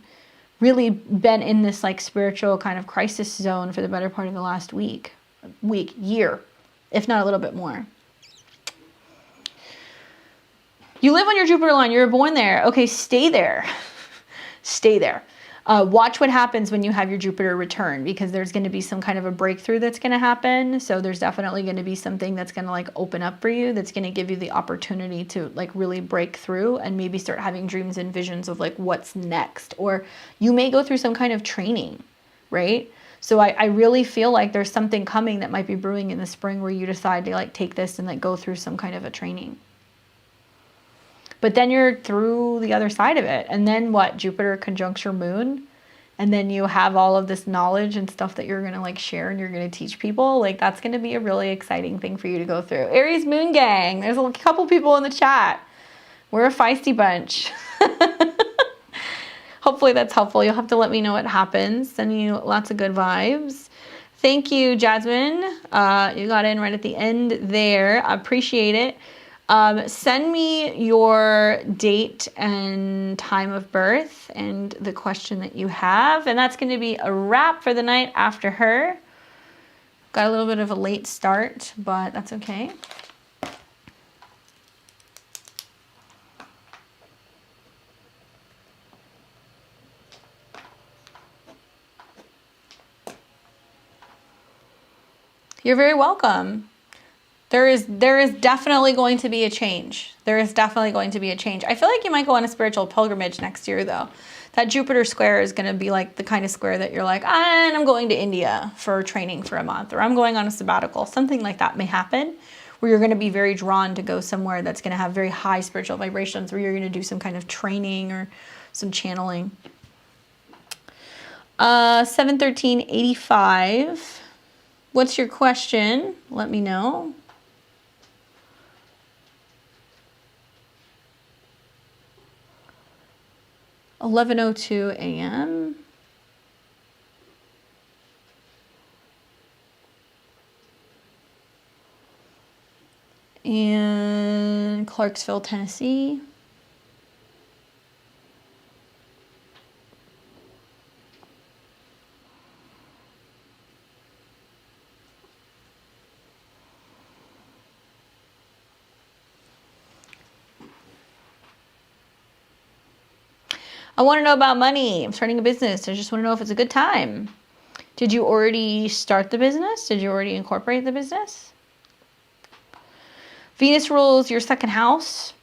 been in this like spiritual kind of crisis zone for the better part of the last year, if not a little bit more. You live on your Jupiter line. You were born there. Okay, stay there. Stay there. Watch what happens when you have your Jupiter return, because there's going to be some kind of a breakthrough that's going to happen. So there's definitely going to be something that's going to like open up for you, that's going to give you the opportunity to like really break through and maybe start having dreams and visions of like what's next. Or you may go through some kind of training, right? So I really feel like there's something coming that might be brewing in the spring where you decide to like take this and like go through some kind of a training. But then you're through the other side of it. And then what? Jupiter conjuncts your moon. And then you have all of this knowledge and stuff that you're going to like share and you're going to teach people. Like that's going to be a really exciting thing for you to go through. Aries Moon Gang. There's a couple people in the chat. We're a feisty bunch. Hopefully that's helpful. You'll have to let me know what happens. Sending you lots of good vibes. Thank you, Jasmine. You got in right at the end there. I appreciate it. Send me your date and time of birth and the question that you have. And that's going to be a wrap for the night after her. Got a little bit of a late start, but that's okay. You're very welcome. There is definitely going to be a change. There is definitely going to be a change. I feel like you might go on a spiritual pilgrimage next year, though. That Jupiter square is going to be like the kind of square that you're like, and I'm going to India for training for a month, or I'm going on a sabbatical. Something like that may happen, where you're going to be very drawn to go somewhere that's going to have very high spiritual vibrations, where you're going to do some kind of training or some channeling. 71385. What's your question? Let me know. 11:02 a.m. in Clarksville, Tennessee. I want to know about money. I'm starting a business. I just want to know if it's a good time. Did you already start the business? Did you already incorporate the business? Venus rules your second house.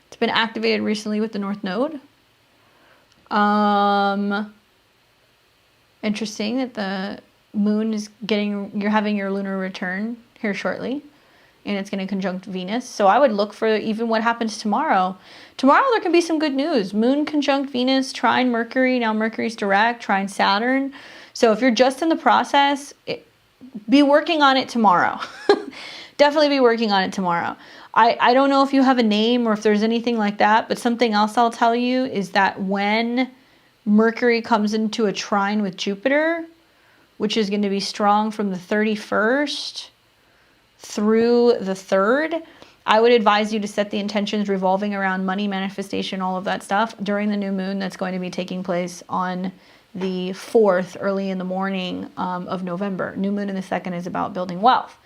It's been activated recently with the North Node. Interesting that the moon is you're having your lunar return here shortly. And it's going to conjunct Venus. So I would look for even what happens tomorrow. Tomorrow there can be some good news. Moon conjunct Venus, trine Mercury. Now Mercury's direct, trine Saturn. So if you're just in the process, be working on it tomorrow. Definitely be working on it tomorrow. I don't know if you have a name or if there's anything like that, but something else I'll tell you is that when Mercury comes into a trine with Jupiter, which is going to be strong from the 31st through the 3rd, I would advise you to set the intentions revolving around money, manifestation, all of that stuff during the new moon that's going to be taking place on the 4th, early in the morning of November. New moon in the 2nd is about building wealth.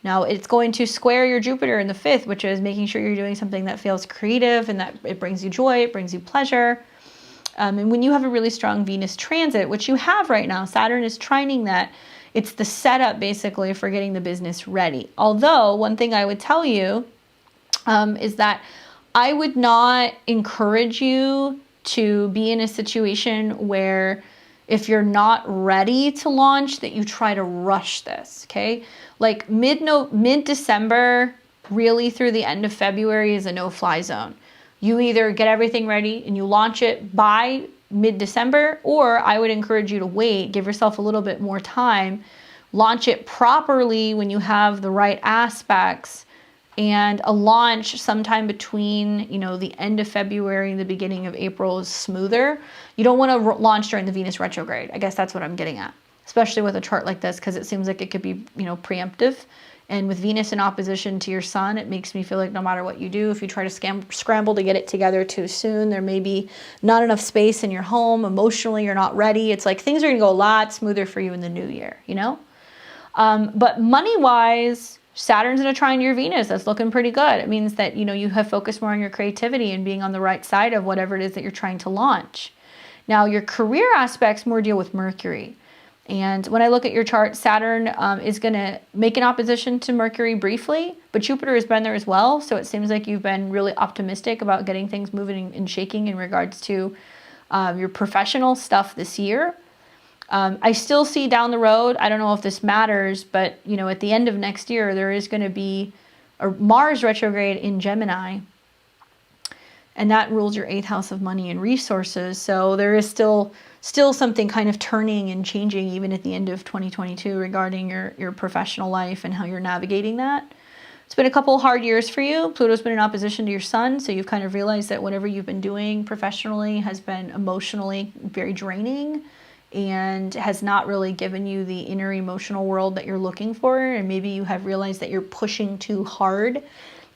Now it's going to square your Jupiter in the 5th, which is making sure you're doing something that feels creative and that it brings you joy, it brings you pleasure. And when you have a really strong Venus transit, which you have right now, Saturn is trining that. It's the setup basically for getting the business ready. Although one thing I would tell you is that I would not encourage you to be in a situation where if you're not ready to launch, that you try to rush this, okay? Like mid-December, really through the end of February is a no-fly zone. You either get everything ready and you launch it by mid-December, or I would encourage you to wait, give yourself a little bit more time, launch it properly when you have the right aspects, and a launch sometime between, the end of February and the beginning of April is smoother. You don't want to launch during the Venus retrograde. I guess that's what I'm getting at, especially with a chart like this, because it seems like it could be, preemptive. And with Venus in opposition to your sun, it makes me feel like no matter what you do, if you try to scramble to get it together too soon, there may be not enough space in your home. Emotionally, you're not ready. It's like things are going to go a lot smoother for you in the new year, But money-wise, Saturn's in a trine to your Venus. That's looking pretty good. It means that, you have focused more on your creativity and being on the right side of whatever it is that you're trying to launch. Now, your career aspects more deal with Mercury. And when I look at your chart, Saturn is going to make an opposition to Mercury briefly, but Jupiter has been there as well. So it seems like you've been really optimistic about getting things moving and shaking in regards to your professional stuff this year. I still see down the road, I don't know if this matters, but at the end of next year, there is going to be a Mars retrograde in Gemini, and that rules your 8th house of money and resources. So there is still something kind of turning and changing even at the end of 2022 regarding your professional life and how you're navigating that. It's been a couple hard years for you. Pluto's been in opposition to your sun, so you've kind of realized that whatever you've been doing professionally has been emotionally very draining and has not really given you the inner emotional world that you're looking for. And maybe you have realized that you're pushing too hard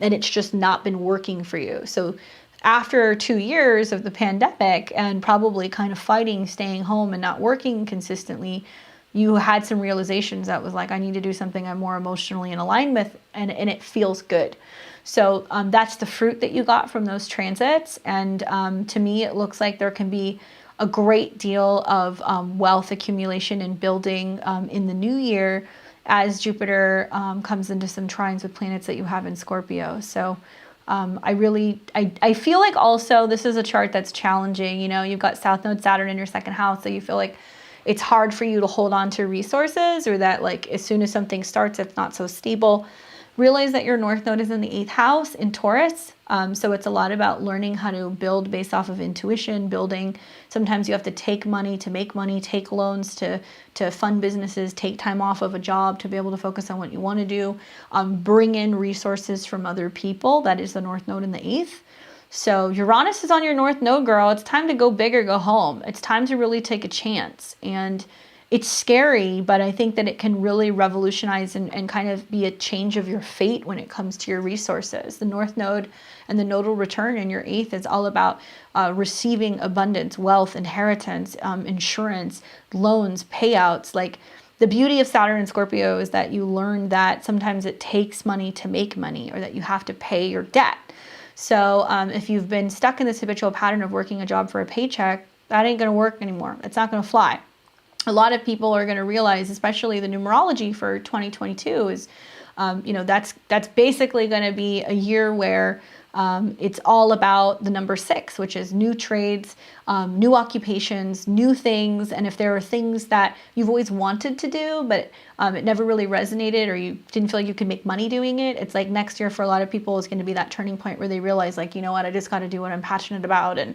and it's just not been working for you. So after 2 years of the pandemic and probably kind of fighting, staying home and not working consistently, you had some realizations that was like, I need to do something I'm more emotionally in alignment with, and it feels good. So that's the fruit that you got from those transits. And to me, it looks like there can be a great deal of wealth accumulation and building in the new year as Jupiter comes into some trines with planets that you have in Scorpio. So I feel like also this is a chart that's challenging. You've got South Node Saturn in your 2nd house, so you feel like it's hard for you to hold on to resources, or that like as soon as something starts, it's not so stable. Realize that your North Node is in the 8th house in Taurus. So it's a lot about learning how to build based off of intuition, building. Sometimes you have to take money to make money, take loans to fund businesses, take time off of a job to be able to focus on what you want to do, bring in resources from other people. That is the North Node in the 8th. So Uranus is on your North Node, girl. It's time to go big or go home. It's time to really take a chance. And it's scary, but I think that it can really revolutionize and kind of be a change of your fate when it comes to your resources. The North Node and the nodal return in your 8th is all about receiving abundance, wealth, inheritance, insurance, loans, payouts. Like, the beauty of Saturn and Scorpio is that you learn that sometimes it takes money to make money, or that you have to pay your debt. So if you've been stuck in this habitual pattern of working a job for a paycheck, that ain't going to work anymore. It's not going to fly. A lot of people are going to realize, especially the numerology for 2022 is, that's basically going to be a year where it's all about the number 6, which is new trades, new occupations, new things. And if there are things that you've always wanted to do, but it never really resonated, or you didn't feel like you could make money doing it, it's like next year for a lot of people is going to be that turning point where they realize, like, you know what, I just got to do what I'm passionate about. And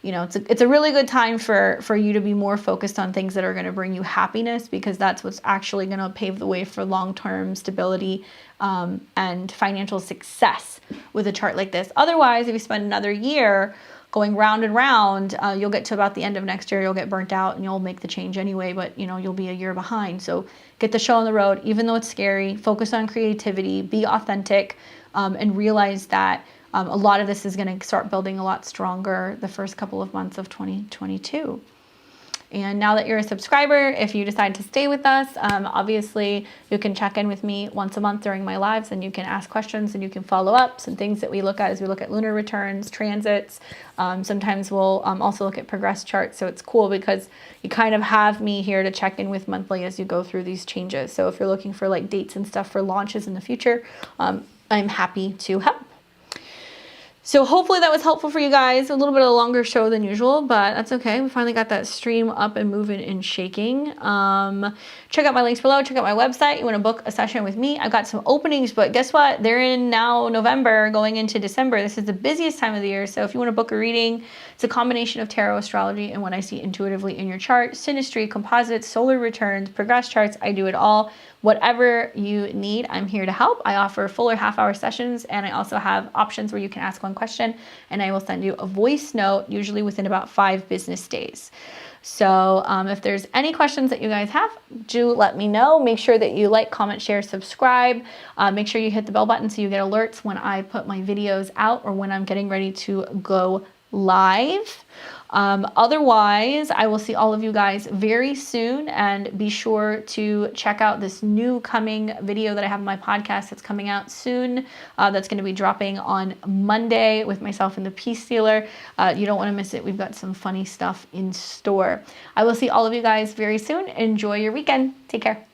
it's a really good time for you to be more focused on things that are going to bring you happiness, because that's what's actually going to pave the way for long-term stability and financial success with a chart like this. Otherwise, if you spend another year going round and round, you'll get to about the end of next year, you'll get burnt out and you'll make the change anyway, but you'll be a year behind. So get the show on the road, even though it's scary. Focus on creativity, be authentic, and realize that a lot of this is going to start building a lot stronger the first couple of months of 2022. And now that you're a subscriber, if you decide to stay with us, obviously you can check in with me once a month during my lives, and you can ask questions and you can follow up. Some things that we look at is we look at lunar returns, transits. Sometimes we'll also look at progress charts. So it's cool because you kind of have me here to check in with monthly as you go through these changes. So if you're looking for like dates and stuff for launches in the future, I'm happy to help. So hopefully that was helpful for you guys. A little bit of a longer show than usual, but that's okay. We finally got that stream up and moving and shaking. Check out my links below. Check out my website. You want to book a session with me? I've got some openings, but guess what? They're in now November going into December. This is the busiest time of the year. So if you want to book a reading, it's a combination of tarot, astrology, and what I see intuitively in your chart. Synastry, composites, solar returns, progress charts. I do it all. Whatever you need, I'm here to help. I offer fuller half-hour sessions, and I also have options where you can ask one question, and I will send you a voice note, usually within about 5 business days. So if there's any questions that you guys have, do let me know. Make sure that you like, comment, share, subscribe. Make sure you hit the bell button so you get alerts when I put my videos out or when I'm getting ready to go live. Otherwise, I will see all of you guys very soon, and be sure to check out this new coming video that I have on my podcast that's coming out soon. That's going to be dropping on Monday with myself and the Peace Stealer. You don't want to miss it. We've got some funny stuff in store. I will see all of you guys very soon. Enjoy your weekend. Take care.